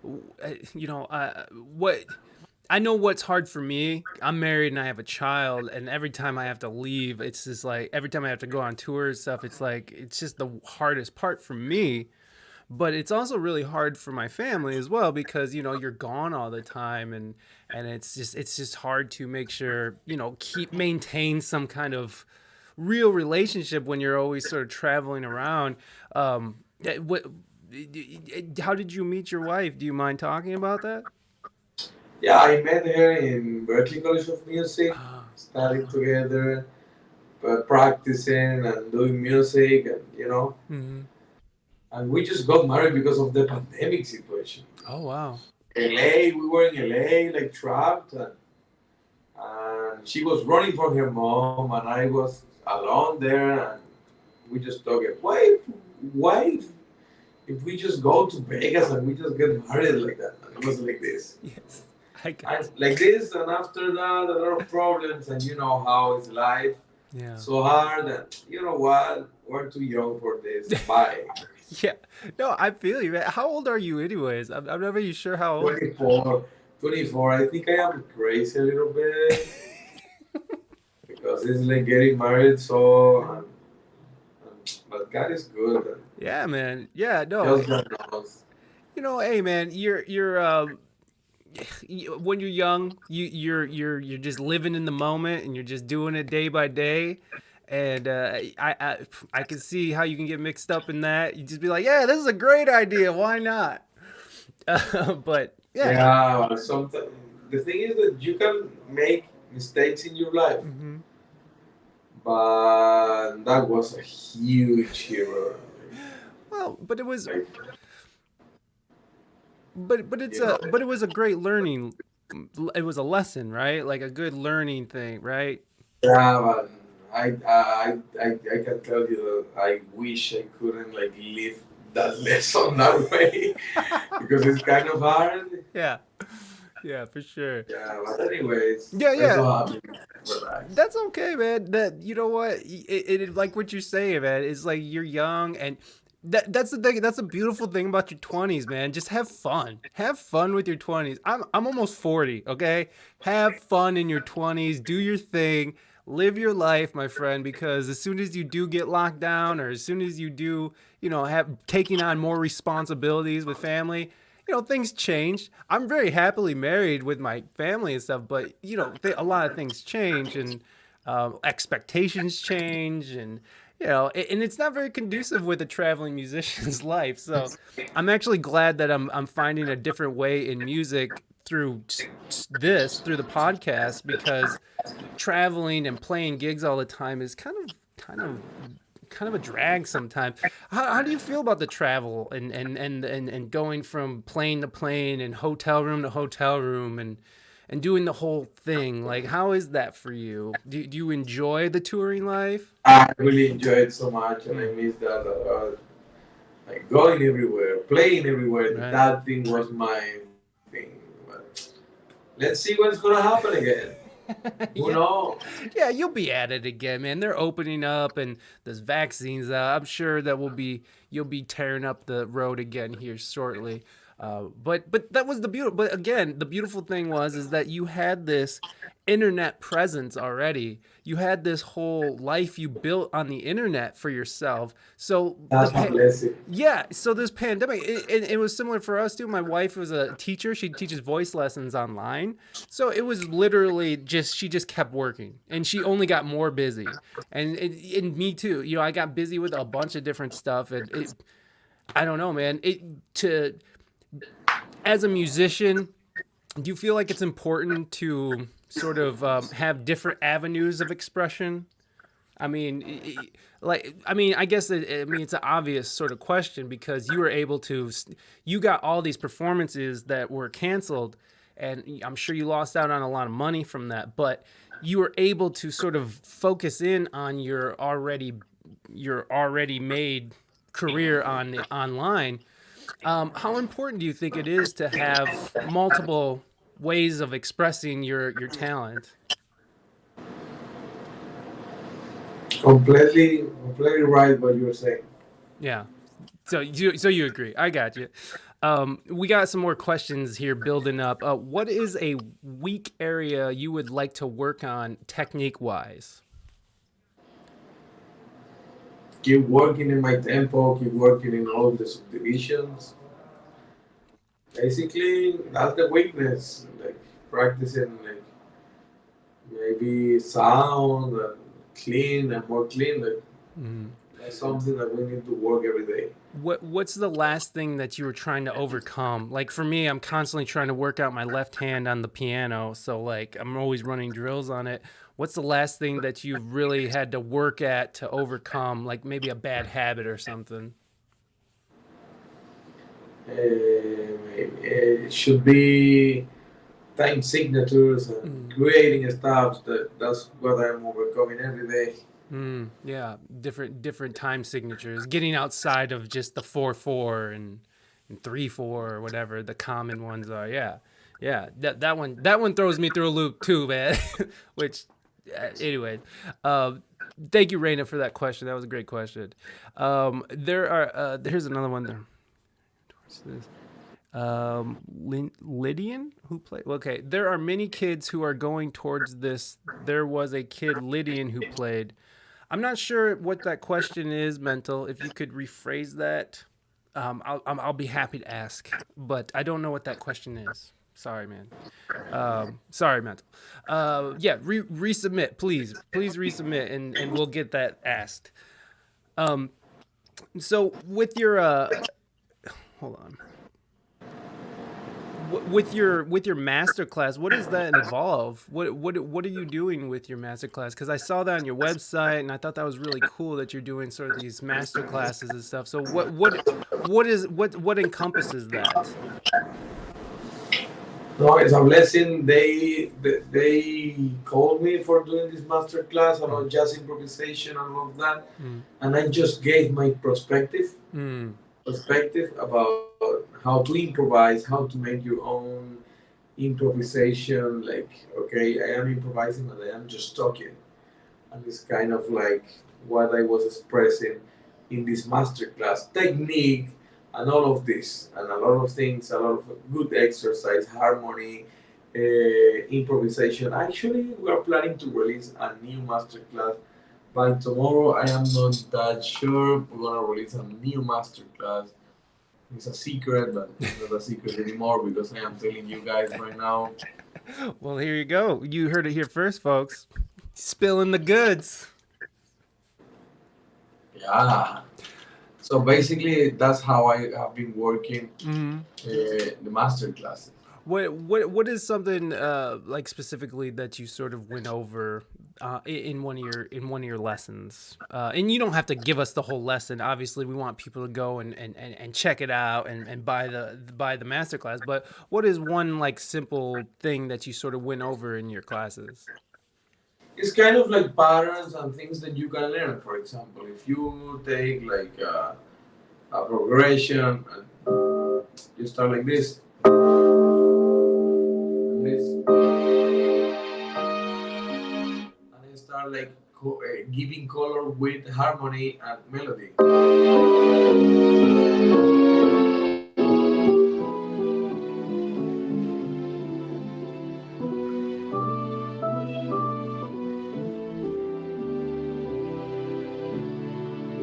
What I know what's hard for me. I'm married and I have a child, and every time I have to leave, it's just like every time I have to go on tour and stuff, it's like it's just the hardest part for me. But it's also really hard for my family as well because you're gone all the time, and it's just hard to make sure keep maintain some kind of real relationship when you're always sort of traveling around. What? How did you meet your wife? Do you mind talking about that?
Yeah, I met her in Berklee College of Music,
Ah,
studying together, practicing and doing music, and
hmm.
and we just got married because of the pandemic situation.
Oh wow.
LA, we were in LA, like trapped, and she was running from her mom, and I was alone there, and we just talked. Why, if we just go to Vegas and we just get married like that? And it was like this,
Yes, I got.
and like this, and after that, a lot of problems, and you know how it's life,
Yeah.
so hard, and you know what? We're too young for this. Bye.
Yeah. No, I feel you, man. How old are you, anyways? I'm not really sure how old.
24, 24. I think I am crazy a little bit because it's like getting married so. But God is good. And
Yeah, man. Yeah, no.
just God knows.
Hey, man. When you're young, you're just living in the moment and you're just doing it day by day. And I can see how you can get mixed up in that. You just be like, yeah, this is a great idea. Why not? But yeah.
Yeah, but sometimes the thing is that you can make mistakes in your life,
Hmm.
but that was a huge error.
Well, but it was,
Like,
but it's
you know,
but it was a great learning. It was a lesson, right? Like a good learning thing, right?
yeah, but I can tell you that I wish I couldn't like live that lesson that way because it's kind of hard.
Yeah, yeah, for sure.
Yeah, but anyways,
Yeah,
let's
yeah.
go happy, relax.
That's okay, man. That you know what? It like what you're saying, man. It's like you're young, and that's the thing. That's a beautiful thing about your 20s, man. Just have fun. Have fun with your 20s. I'm almost 40. Okay, have fun in your 20s. Do your thing. Live your life, my friend. Because as soon as you do get locked down, or as soon as you do, have taking on more responsibilities with family, things change. I'm very happily married with my family and stuff, but a lot of things change, and expectations change, and you know, and it's not very conducive with a traveling musician's life. So I'm actually glad that I'm finding a different way in music through through the podcast, because traveling and playing gigs all the time is kind of a drag sometimes. How do you feel about the travel and going from plane to plane and hotel room to hotel room and doing the whole thing? Like, how is that for you? Do you enjoy the touring life?
I really enjoy it so much, and I
Mm,
miss that. Like going everywhere, playing everywhere.
right.
That thing was my thing. But let's see what's gonna happen again. Who
Yeah.
knows?
Yeah, you'll be at it again, man. They're opening up and there's vaccines out. I'm sure that you'll be tearing up the road again here shortly. But that was the beautiful. But again, the beautiful thing was is that you had this internet presence already. You had this whole life you built on the internet for yourself. So
That's a blessing.
yeah, so this pandemic, it was similar for us too. My wife was a teacher. She teaches voice lessons online. So it was literally just, she just kept working and she only got more busy. And me too. You know, I got busy with a bunch of different stuff. And I don't know, man. As a musician, do you feel like it's important to sort of have different avenues of expression? I mean, I guess it's an obvious sort of question, because you were able to, you got all these performances that were canceled, and I'm sure you lost out on a lot of money from that, but you were able to sort of focus in on your already made career on the online. How important do you think it is to have multiple ways of expressing your talent?
Completely right what you're saying.
Yeah. So you agree? I got you. We got some more questions here building up. What is a weak area you would like to work on technique wise?
Keep working in my tempo, keep working in all of the subdivisions. Basically, that's the weakness. Like practicing, like maybe sound and clean and more clean. Like,
Mm.
that's something that we need to work every day.
What's the last thing that you were trying to overcome? Like for me, I'm constantly trying to work out my left hand on the piano, so like I'm always running drills on it. What's the last thing that you've really had to work at to overcome, like maybe a bad habit or something?
It should be time signatures and
Mm.
creating stuff. That's what I'm overcoming every day.
Yeah, different time signatures, getting outside of just the 4/4 and 3/4 or whatever the common ones are. Yeah, yeah, that one throws me through a loop too, man. Which, anyway, thank you, Reina, for that question. That was a great question. Here's another one there. What's this? Lydian who played. Okay, there are many kids who are going towards this. There was a kid, Lydian, who played. I'm not sure what that question is, Mental. If you could rephrase that, I'll be happy to ask. But I don't know what that question is. Sorry, man. Sorry, Mental. Yeah, resubmit, please. Please resubmit, and we'll get that asked. Um, so with your hold on. With your master class, what does that involve? What are you doing with your master class? Because I saw that on your website, and I thought that was really cool that you're doing sort of these master classes and stuff. So what encompasses that?
No, it's a blessing. They called me for doing this master class
Mm,
about jazz improvisation and all of that,
mm,
and I just gave my
mm,
perspective about how to improvise, how to make your own improvisation. Like, okay, I am improvising, but I am just talking, and it's kind of like what I was expressing in this masterclass technique and all of this and a lot of things, a lot of good exercise, harmony, improvisation. Actually, we are planning to release a new masterclass by tomorrow. I am not that sure. We're gonna release a new masterclass. It's a secret, but it's not a secret anymore because I am telling you guys right now.
Well, here you go. You heard it here first, folks. Spilling the goods.
Yeah. So basically, that's how I have been working
Mm-hmm.
the master classes.
What is something like specifically that you sort of went over in one of your lessons? And you don't have to give us the whole lesson. Obviously, we want people to go and check it out and buy the master class. But what is one like simple thing that you sort of went over in your classes?
It's kind of like patterns and things that you can learn. For example, if you take like a progression and you start like this, and this, and then start like giving color with harmony and melody.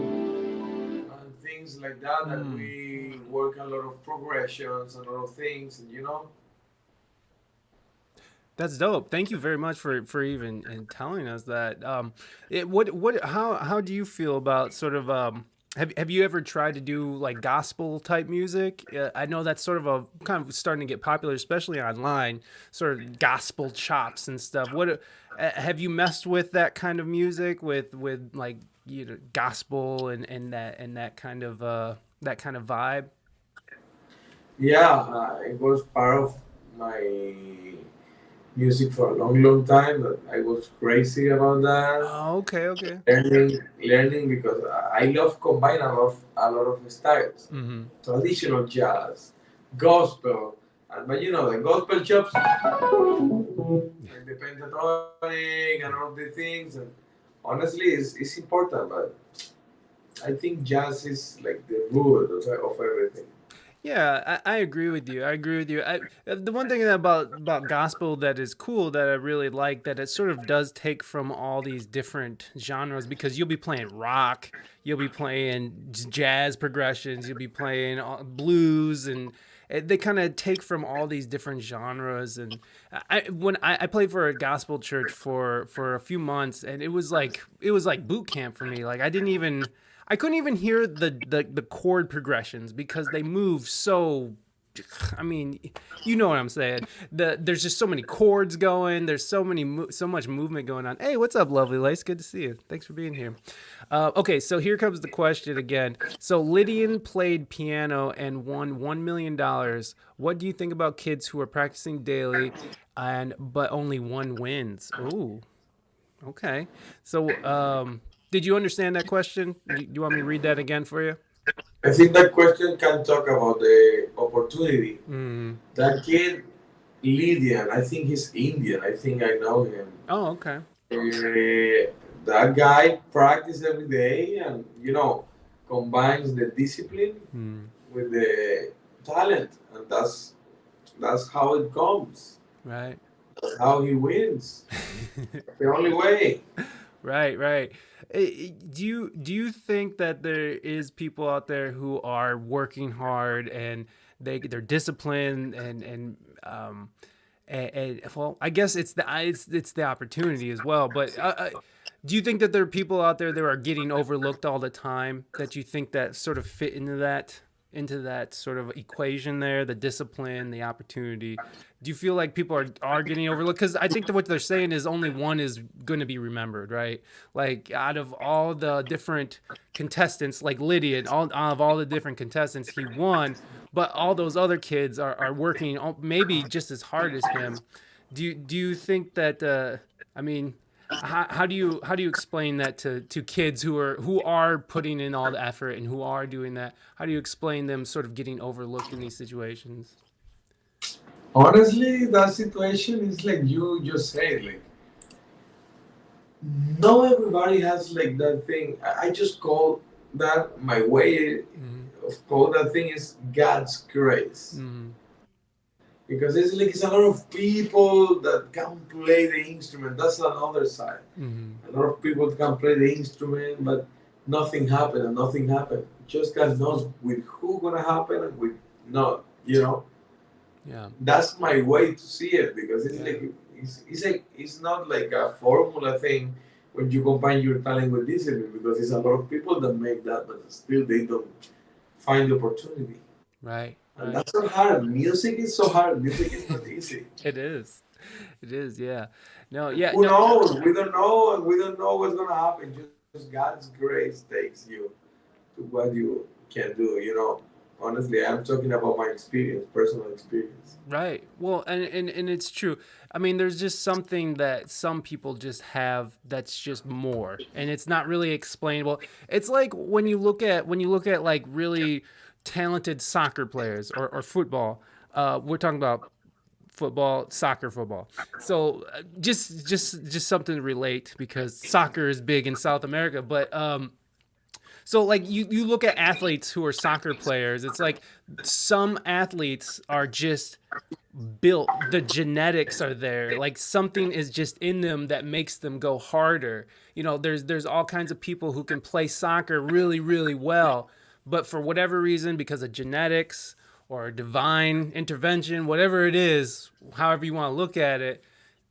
And things like that, that
Mm.
we work a lot of progressions, a lot of things, and
That's dope. Thank you very much for even and telling us that. What how do you feel about sort of have you ever tried to do like gospel type music? I know that's sort of a kind of starting to get popular, especially online. Sort of gospel chops and stuff. Have you messed with that kind of music with like gospel and that kind of vibe?
yeah, it was part of my music for a long, long time. But I was crazy about that.
Oh, okay, okay.
Learning because I love combine a lot of styles,
Mm-hmm.
traditional jazz, gospel, and but the gospel chops, like the pentatonic and all the things. And honestly, it's important, but I think jazz is like the root of everything.
Yeah, I agree with you. I agree with you. The one thing about gospel that is cool that I really like that it sort of does take from all these different genres because you'll be playing rock, you'll be playing jazz progressions, you'll be playing blues, and they kind of take from all these different genres. And I played for a gospel church for a few months, and it was like boot camp for me. Like I couldn't even hear the chord progressions because they move so. I mean, you know what I'm saying. There's just so many chords going. There's so much movement going on. Hey, what's up, lovely Lace? Good to see you. Thanks for being here. Okay, so here comes the question again. So Lydian played piano and won $1 million. What do you think about kids who are practicing daily, and but only one wins? Ooh, okay. So, did you understand that question? Do you want me to read that again for you?
I think that question can talk about the opportunity.
Mm.
That kid, Lydian, I think he's Indian. I think I know him.
Oh, okay.
That guy practice every day and combines the discipline
Mm.
with the talent, and that's how it comes.
Right.
That's how he wins. The only way.
Right, right. Do you think that there is people out there who are working hard and they're disciplined and well, I guess it's the opportunity as well. But do you think that there are people out there that are getting overlooked all the time that you think that sort of fit into that sort of equation there, the discipline, the opportunity? Do you feel like people are getting overlooked? Because I think that what they're saying is only one is going to be remembered, right? Like out of all the different contestants, like Lydia, out of all the different contestants, he won, but all those other kids are working maybe just as hard as him. Do you think that? I mean, how do you explain that to kids who are putting in all the effort and who are doing that? How do you explain them sort of getting overlooked in these situations?
Honestly, that situation is like you just said. Like, not everybody has like that thing. I just call that my way
Mm-hmm.
of call that thing is God's grace.
Mm-hmm.
Because it's a lot of people that can play the instrument. That's another side.
Mm-hmm.
A lot of people can play the instrument, but nothing happened and nothing happened. Just God knows with who gonna happen and with not.
Yeah.
That's my way to see it because it's
Yeah.
like it's not like a formula thing when you combine your talent with discipline, because it's a lot of people that make that, but still they don't find the opportunity.
Right,
And
right.
that's so hard. Music is so hard. Music is not easy.
It is. It is, yeah. No, yeah,
Who
no.
knows? We don't know, and we don't know what's gonna happen. Just God's grace takes you to what you can do. Honestly, I'm talking about my experience, personal experience.
Right. Well, and it's true. I mean, there's just something that some people just have that's just more, and it's not really explainable. It's like when you look at like really talented soccer players or football. We're talking about football, soccer, football. So just something to relate because soccer is big in South America, but so like you look at athletes who are soccer players, it's like some athletes are just built, the genetics are there, like something is just in them that makes them go harder. There's all kinds of people who can play soccer really really well, but for whatever reason, because of genetics or divine intervention, whatever it is, however you want to look at it,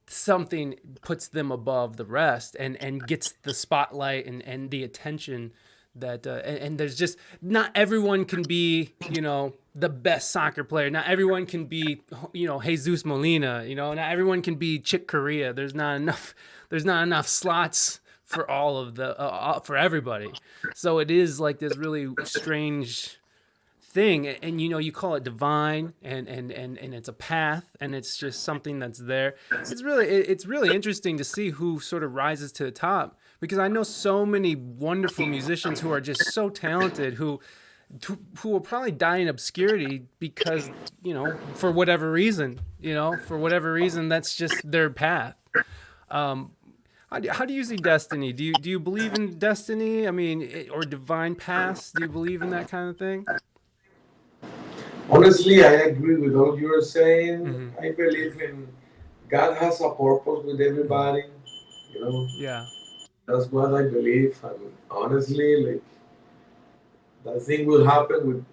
something puts them above the rest and gets the spotlight and the attention that and there's just not everyone can be the best soccer player. Not everyone can be Jesus Molina. Not everyone can be Chick Corea. There's not enough slots for all of the for everybody. So it is like this really strange thing, and you call it divine, and it's a path, and it's just something that's there. It's really interesting to see who sort of rises to the top, because I know so many wonderful musicians who are just so talented, who will probably die in obscurity because for whatever reason that's just their path. um how do you see destiny? Do you believe in destiny? I mean, or divine paths? Do you believe in that kind of thing?
Honestly, I agree with all you're saying.
Hmm.
I believe in God has a purpose with everybody. You know,
Yeah.
that's what I believe. And honestly, like that thing will happen with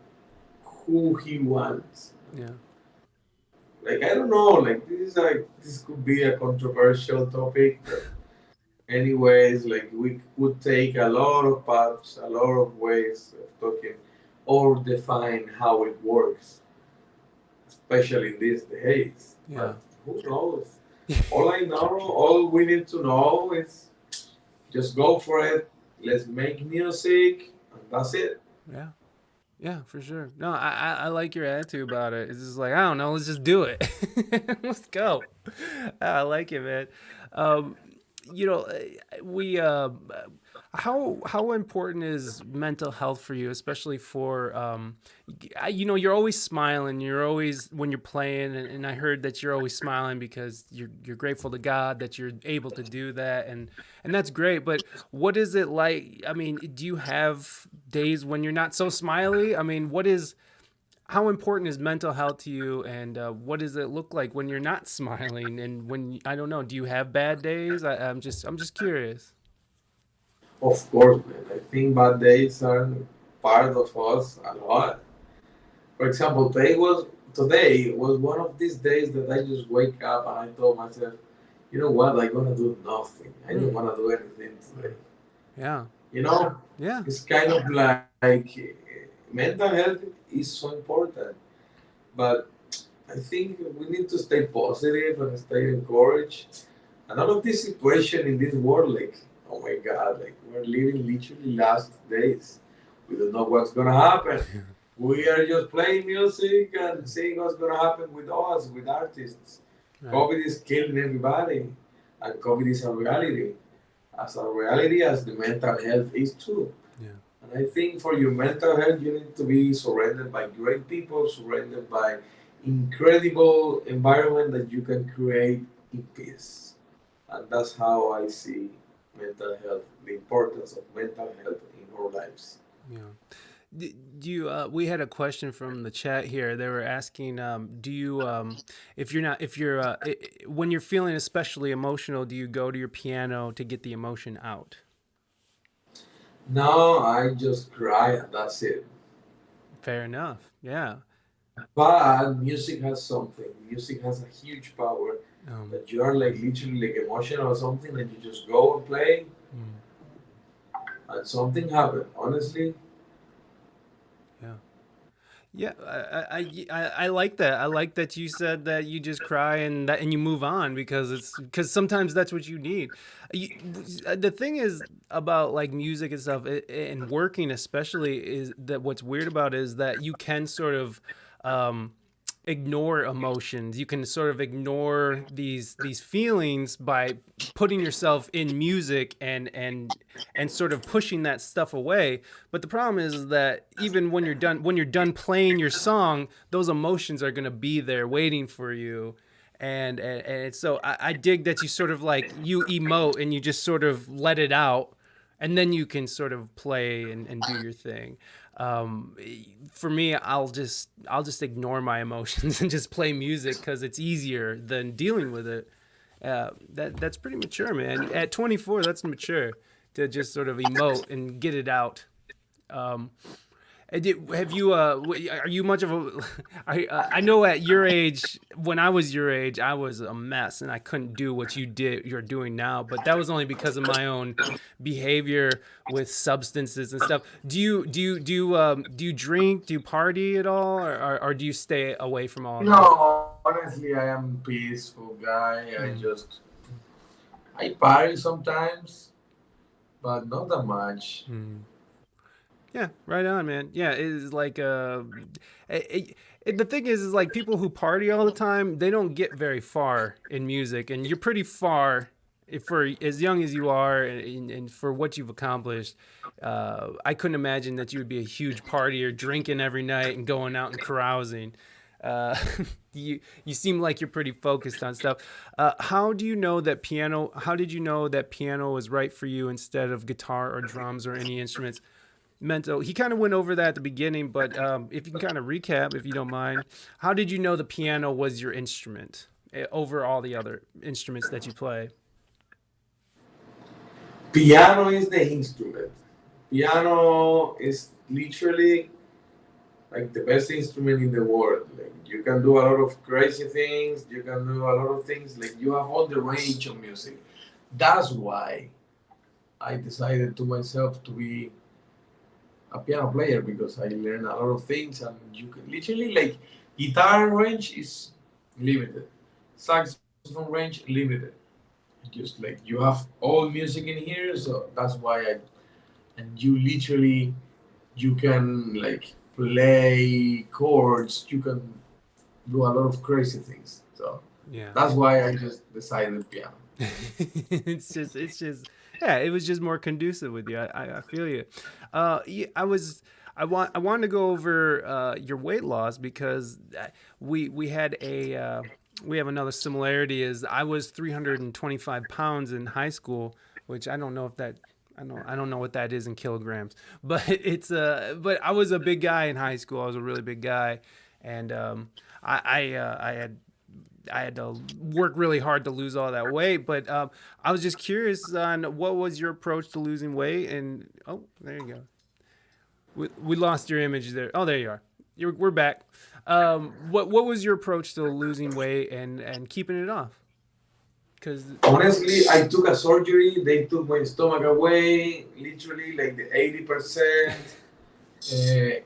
who He wants.
Yeah.
Like I don't know. Like this could be a controversial topic. But anyways, like we could take a lot of paths, a lot of ways of talking, or define how it works, especially in these days.
Yeah.
But who knows? All I know, all we need to know is just go for it. Let's make music, and that's it.
Yeah. Yeah, for sure. No, I like your attitude about it. It's just like, I don't know, let's just do it. Let's go. I like it, man. Um, we how important is mental health for you, especially for you're always smiling. You're always when you're playing, and I heard that you're always smiling because you're grateful to God that you're able to do that, and that's great. But what is it like? I mean, do you have days when you're not so smiley? I mean, how important is mental health to you, and what does it look like when you're not smiling? And when I don't know, do you have bad days? I'm just curious.
Of course, man. I think bad days are part of us a lot. For example, today was one of these days that I just wake up and I told myself, you know what, I'm gonna do nothing. I don't
Mm,
wanna do anything today.
yeah,
You know,
yeah,
it's kind of like mental health is so important, but I think we need to stay positive and stay encouraged. And all of this situation in this world, like, oh my God, like we're living literally last days. We don't know what's gonna happen. We are just playing music and seeing what's gonna happen with us, with artists.
right,
COVID is killing everybody, and COVID is a reality, as a reality as the mental health is too.
yeah,
And I think for your mental health, you need to be surrounded by great people, surrounded by incredible environment that you can create in peace. And that's how I see mental health, the importance of mental health in our lives.
yeah. Do you? We had a question from the chat here. They were asking, do you, if you're, when you're feeling especially emotional, do you go to your piano to get the emotion out?
Now I just cry and that's it.
Fair enough. Yeah.
But music has something. Music has a huge power
Um,
that you are like literally like emotional or something and you just go and play.
Mm.
and something happened. Honestly,
Yeah. Yeah, I like that. I like that you said that you just cry and you move on because because sometimes that's what you need. You, the thing is about like music and stuff and working especially is that what's weird about it is that you can sort of um, ignore emotions. You can sort of ignore these feelings by putting yourself in music and sort of pushing that stuff away. But the problem is that even when you're done playing your song, those emotions are going to be there waiting for you. And so I dig that you sort of like you emote and you just sort of let it out and then you can sort of play and do your thing. Um, for me, I'll just ignore my emotions and just play music because it's easier than dealing with it. That's pretty mature, man. At 24, that's mature to just sort of emote and get it out. Um, have you? Are you much of a? I know at your age, when I was your age, I was a mess and I couldn't do what you did. You're doing now, but that was only because of my own behavior with substances and stuff. Do you drink? Do you party at all, or do you stay away from all that?
no. Honestly, I am a peaceful guy.
Mm.
I party sometimes, but not that much.
Mm. Yeah, right on, man. Yeah, it's like the thing is like people who party all the time, they don't get very far in music, and you're pretty far for as young as you are, and for what you've accomplished. I couldn't imagine that you would be a huge partier, drinking every night and going out and carousing. Uh, you seem like you're pretty focused on stuff. How do you know that piano? How did you know that piano was right for you instead of guitar or drums or any instruments? Mental. He kind of went over that at the beginning, but if you can kind of recap, if you don't mind, how did you know the piano was your instrument over all the other instruments that you play?
Piano is the instrument. Piano is literally like the best instrument in the world. Like you can do a lot of crazy things. You can do a lot of things. Like you have all the range of music. That's why I decided to myself to be a piano player because I learned a lot of things and you can literally like guitar range is limited, saxophone range limited. Just like you have all music in here, so that's why I and you literally you can like play chords, you can do a lot of crazy things. So
Yeah.
that's why I just decided piano.
It's just yeah, it was just more conducive with you. I feel you. Yeah, I wanted to go over your weight loss because we had a we have another similarity is I was 325 pounds in high school, which I don't know if that I don't know what that is in kilograms, but it's but I was a big guy in high school. I was a really big guy, and I had to work really hard to lose all that weight. But I was just curious on what was your approach to losing weight. And oh, there you go. We lost your image there. Oh, there you are. We're back. What was your approach to losing weight and keeping it off? Because
Honestly, I took a surgery. They took my stomach away, literally like the 80%. Uh,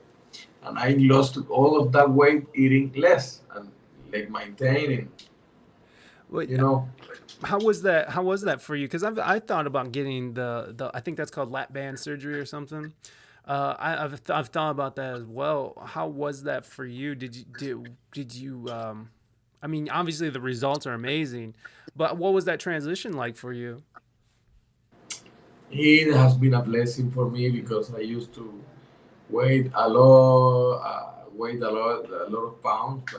and I lost all of that weight eating less and like maintaining,
what
you know.
how was that? How was that for you? Because I thought about getting the I think that's called lap band surgery or something. I've thought about that as well. How was that for you? Did you I mean, obviously the results are amazing, but what was that transition like for you?
It has been a blessing for me because I used to a lot of pounds,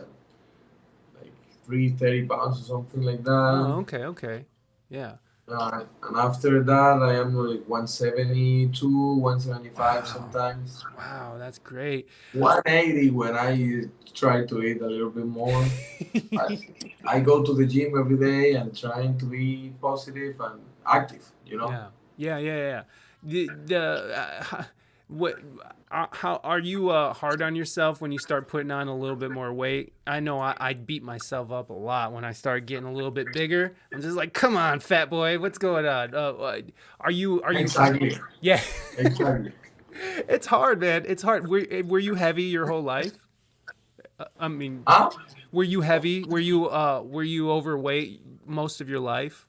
like 330 pounds or something like that.
Oh, okay, okay, yeah.
And after that, I am like 172, 175
Wow,
sometimes,
wow, that's great.
180 when I try to eat a little bit more. I, I go to the gym every day and trying to be positive and active, you know?
Yeah, yeah, yeah, yeah. The what how are you hard on yourself when you start putting on a little bit more weight? I know I beat myself up a lot when I start getting a little bit bigger. I'm just like, come on, fat boy, what's going on? Are you
Exactly,
yeah.
exactly.
It's hard, man. It's hard. Were you heavy your whole life? I mean,
Ah,
were you heavy? Were you overweight most of your life?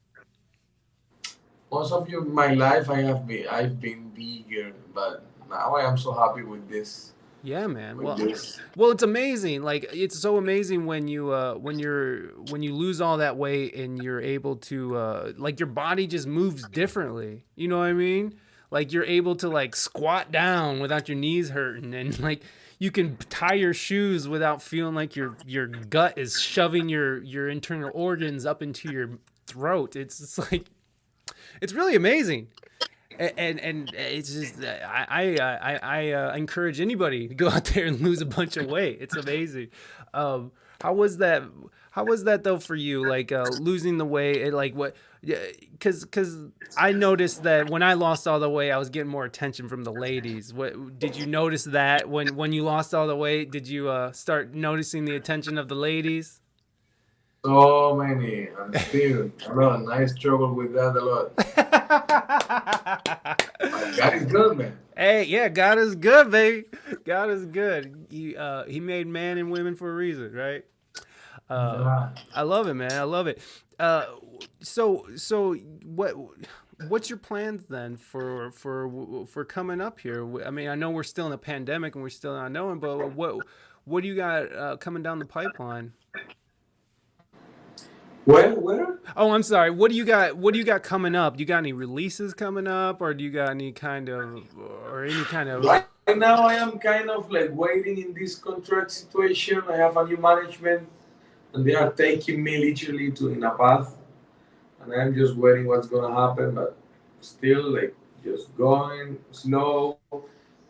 most of my life I've been bigger, but now I am so happy with this.
Yeah, man.
With this.
Well, it's amazing. Like it's so amazing when you lose all that weight and you're able to like your body just moves differently. You know what I mean? Like you're able to like squat down without your knees hurting and like you can tie your shoes without feeling like your gut is shoving your internal organs up into your throat. It's like it's really amazing. And it's just I encourage anybody to go out there and lose a bunch of weight. It's amazing. Um, how was that? How was that though for you? Like losing the weight, like what? Yeah, because I noticed that when I lost all the weight, I was getting more attention from the ladies. What did you notice that when you lost all the weight? Did you start noticing the attention of the ladies?
So many, and still a lot. I struggle with that a lot. But God is good, man.
Hey, yeah, God is good, baby. God is good. He made man and women for a reason, right? Uh,
Yeah.
I love it, man. I love it. Uh, so what's your plans then for coming up here? I mean, I know we're still in a pandemic and we're still not knowing, but what do you got coming down the pipeline?
Where?
Oh, I'm sorry. What do you got? What do you got coming up? Do you got any releases coming up, or do you got any kind of or any kind of?
Right now, I am kind of like waiting in this contract situation. I have a new management, and they are taking me literally to in a path, and I'm just waiting what's gonna happen. But still, like just going slow.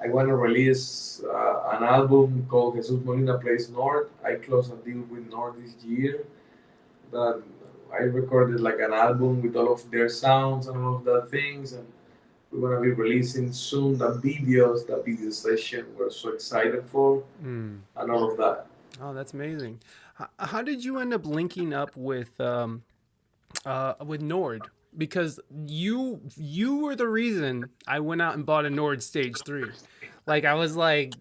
I want to release an album called Jesus Molina Plays North. I closed a deal with North this year that I recorded like an album with all of their sounds and all of that things, and we're gonna be releasing soon the video session we're so excited for,
Mm.
and all of that.
Oh, that's amazing. How did you end up linking up with Nord? Because you were the reason I went out and bought a Nord Stage 3. Like I was like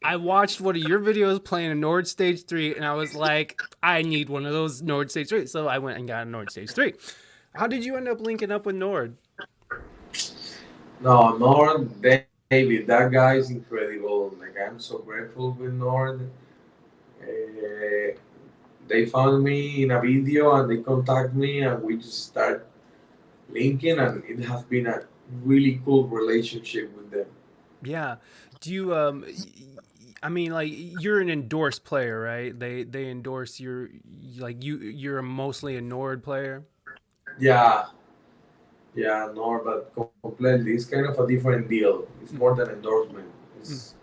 I watched one of your videos playing a Nord Stage 3 and I was like I need one of those Nord Stage 3. So I went and got a Nord Stage 3. How did you end up linking up with Nord?
No, Nord, David, that guy is incredible. Like I'm so grateful with Nord. Uh, they found me in a video and they contact me and we just start linking, and it has been a really cool relationship with them.
Yeah. Do you I mean like you're an endorsed player, right? They endorse like you're mostly a Nord player.
Yeah, yeah, Nord, but completely. It's kind of a different deal. It's
Mm,
more than endorsement.
mm.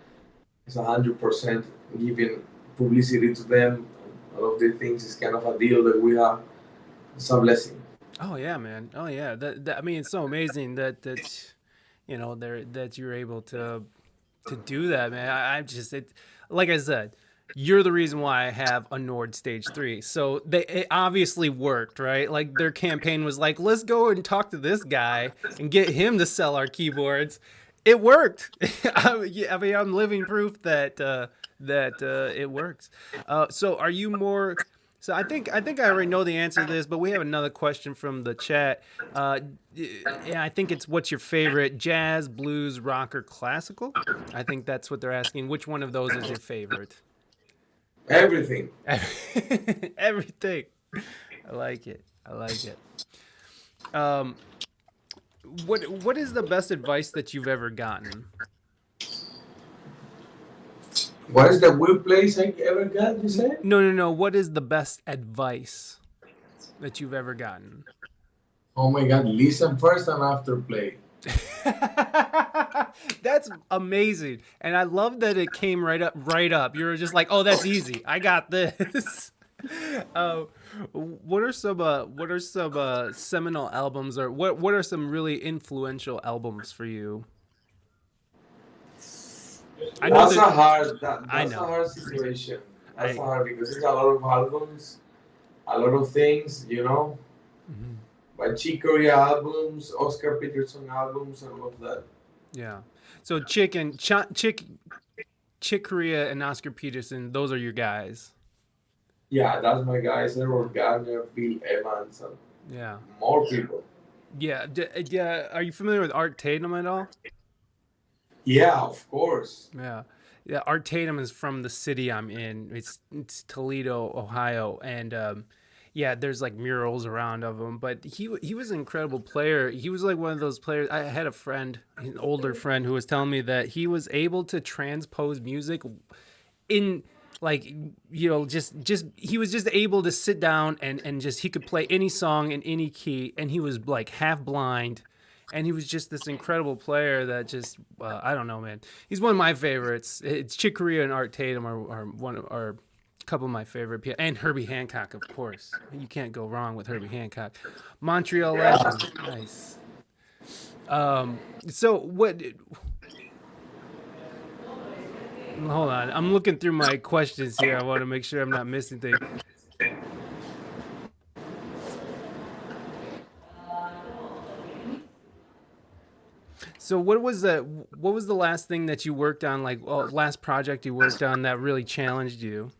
It's 100% giving publicity to them. All of the things is kind of a deal that we have. It's a blessing.
Oh yeah, man. Oh yeah. I mean it's so amazing that that you're able to do that, man. I just it like I said, you're the reason why I have a Nord Stage 3. So it obviously worked, right? Like their campaign was like, let's go and talk to this guy and get him to sell our keyboards. It worked. I mean, I'm living proof that it works. So are you more? So I think I already know the answer to this, but we have another question from the chat. Uh, yeah, I think it's what's your favorite jazz, blues, rock, or classical? I think that's what they're asking. Which one of those is your favorite?
Everything.
Everything. I like it. I like it. Um, what is the best advice that you've ever gotten?
What is the weird place I ever got, you say?
No, no, no. What is the best advice that you've ever gotten?
Oh my God, listen first and after play.
That's amazing, and I love that it came right up. Right up. You were just like, "Oh, that's easy. I got this." uh, what are some seminal albums, or what are some really influential albums for you? I know
That's
that.
a hard
I
that's a
know.
hard situation. That's a
I.
hard because it's a lot of albums, a lot of things, you know.
Mhm.
But Chick Corea albums, Oscar Peterson albums, and all of that.
Yeah. So Chick Corea and Oscar Peterson, those are your guys.
Yeah, that's my guys. Edward Gardner, Bill Evans, and
Yeah.
more people.
Yeah. Yeah. Are you familiar with Art Tatum at all?
Yeah, of course.
Yeah. Yeah. Art Tatum is from the city I'm in. It's Toledo, Ohio, and yeah, there's like murals around of him. But he was an incredible player. He was like one of those players. I had a friend, an older friend, who was telling me that he was able to transpose music in like just he was just able to sit down and just he could play any song in any key, and he was like half blind, and he was just this incredible player that just I don't know, man. He's one of my favorites. It's Chick Corea and Art Tatum are one of are a couple of my favorite, and Herbie Hancock, of course. You can't go wrong with Herbie Hancock. Montreal
Yeah.
legend. Nice. So what, hold on, I'm looking through my questions here. I want to make sure I'm not missing things. So what was the last thing that you worked on, like last project you worked on that really challenged you?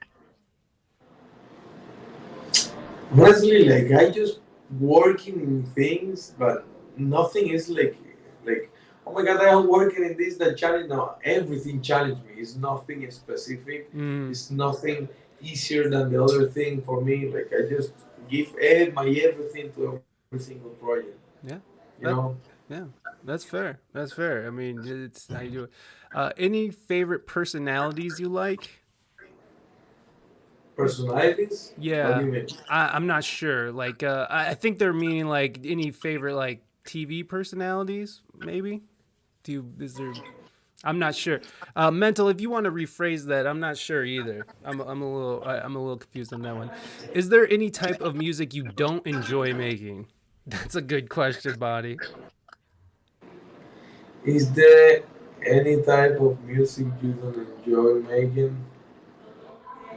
Honestly, like I just working in things, but nothing is like oh my god, I am working in this that challenge. No, everything challenged me. It's nothing specific.
Mm,
It's nothing easier than the other thing for me. Like I just give my everything to every single project.
yeah.
You know,
That yeah. That's fair. That's fair. I mean, it's how you do it. Any favorite personalities you like?
personalities. What do
Yeah.
you mean?
I'm not sure. Like I think they're meaning like any favorite like TV personalities, maybe? Do you is there I'm not sure. Mental, if you want to rephrase that, I'm not sure either. I'm a little confused on that one. Is there any type of music you don't enjoy making? That's a good question, Body.
Is there any type of music you don't enjoy making?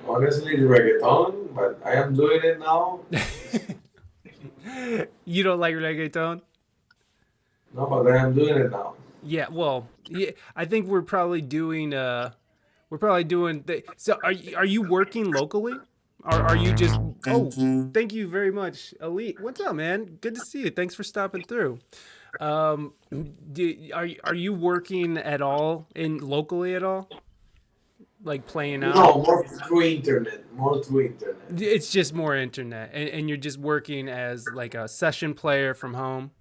Honestly, reggaeton, but I am doing it now.
You don't like reggaeton?
No, but I am doing it now.
Yeah, well, yeah, I think we're probably doing so are you working locally? Or are you just oh, thank you very much. Elite. What's up, man? Good to see you. Thanks for stopping through. Um are you working at all in locally at all? Like playing out?
No, more through internet. More through internet.
It's just more internet, and you're just working as like a session player from home.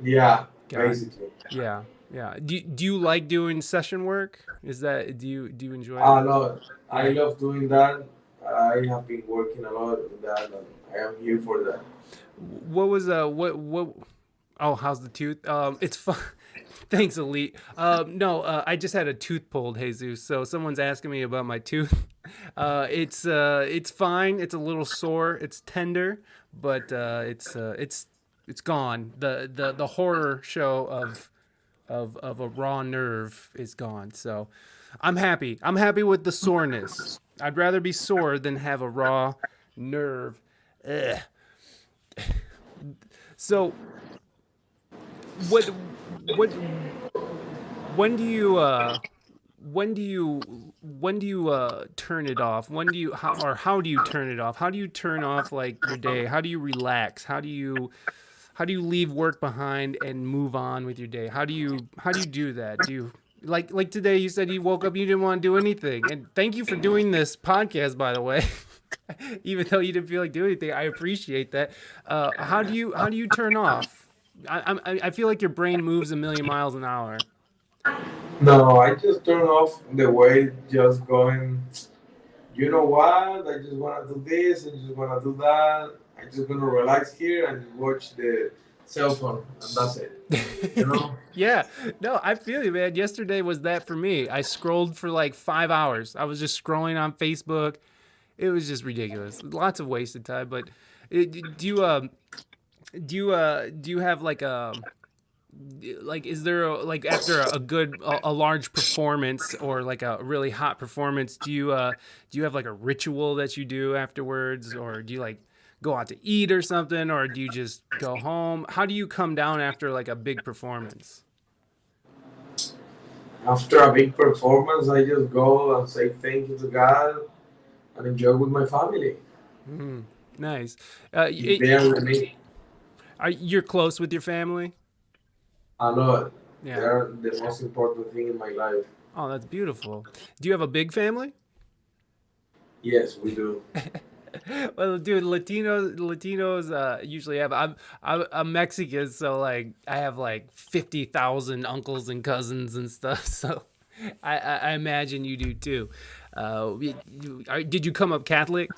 Yeah,
God,
basically.
yeah, yeah. Do you like doing session work? Is that do you enjoy
A
that?
lot. I
Yeah.
love doing that. I have been working a lot with that, and I am here for that.
What was what? Oh, how's the tooth? It's fun. Thanks, Elite. No, I just had a tooth pulled, Jesus. So someone's asking me about my tooth. It's fine. It's a little sore. It's tender, but it's gone. The horror show of a raw nerve is gone. So I'm happy. I'm happy with the soreness. I'd rather be sore than have a raw nerve. Ugh. So what what when do you when do you turn it off? When do you how do you turn it off? How do you turn off like your day? How do you relax? How do you leave work behind and move on with your day? How do you do that? Do you like today you said you woke up, you didn't want to do anything. And thank you for doing this podcast, by the way. Even though you didn't feel like doing anything, I appreciate that. How do you turn off? I feel like your brain moves a million miles an hour.
No, I just turn off the way just going. You know what? I just wanna do this. I just wanna do that. I just gonna relax here and watch the cell phone, and that's it. You know?
Yeah, no, I feel you, man. Yesterday was that for me. I scrolled for like 5 hours. I was just scrolling on Facebook. It was just ridiculous. Lots of wasted time. But do you do you have like like, is there like after a good a large performance or like a really hot performance, do you have like a ritual that you do afterwards, or do you like go out to eat or something, or do you just go home? How do you come down after like a big performance?
After a big performance, I just go and say thank you to God and enjoy with my family.
Mm, nice.
Be there with me.
Are you're close with your family?
I know
Yeah.
they're the most important thing in my life.
Oh, that's beautiful. Do you have a big family?
Yes, we do.
Well, dude, Latinos usually have. I'm Mexican, so like I have like 50,000 uncles and cousins and stuff. So I imagine you do too. Did you come up Catholic?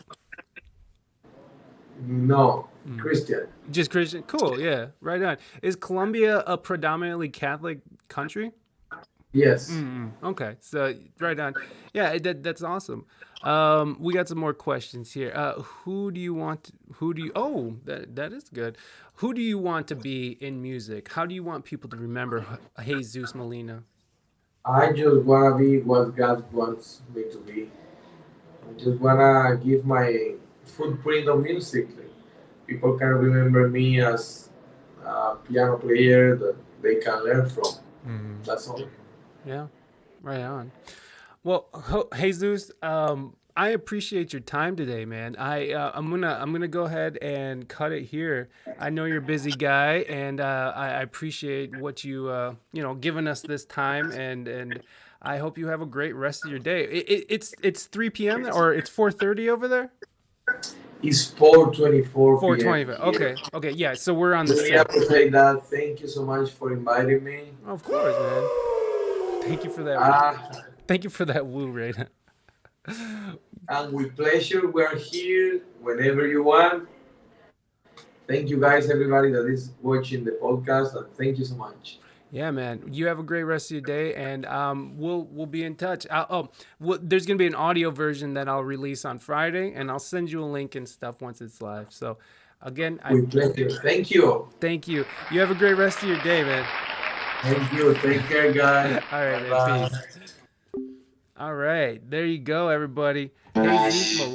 No,
Mm.
Christian.
Just Christian? Cool. Yeah. Right on. Is Colombia a predominantly Catholic country?
Yes.
Okay, so right on. Yeah, that's awesome. We got some more questions here. Who do you want? Who do you? Oh, that is good. Who do you want to be in music? How do you want people to remember Jesus Molina?
I just wanna be what God wants me to be. I just wanna give my footprint on music. Like, people can remember me as a piano player that they can learn from.
Mm.
That's all.
Yeah, right on. Well, Jesus, I appreciate your time today, man. I'm gonna go ahead and cut it here. I know you're a busy guy, and I appreciate what giving us this time, and I hope you have a great rest of your day. It's 3 p.m. or it's 4:30 over there.
It's 4:24 p.m.
4:20.
here.
Okay, okay, yeah. So we're on the
Really
same.
appreciate that. Thank you so much for inviting me.
Of course, man. Thank you for that.
Uh,
Thank you for that woo, Reina.
and with pleasure, we're here whenever you want. Thank you guys, everybody that is watching the podcast, and thank you so much.
Yeah, man. You have a great rest of your day, and we'll be in touch. There's gonna be an audio version that I'll release on Friday, and I'll send you a link and stuff once it's live. So, again, I
With pleasure. Thank you.
thank you. You have a great rest of your day, man.
Thank you. Take care, guys.
All right,
Bye
man.
bye.
Peace. All right, there you go, everybody. Jesus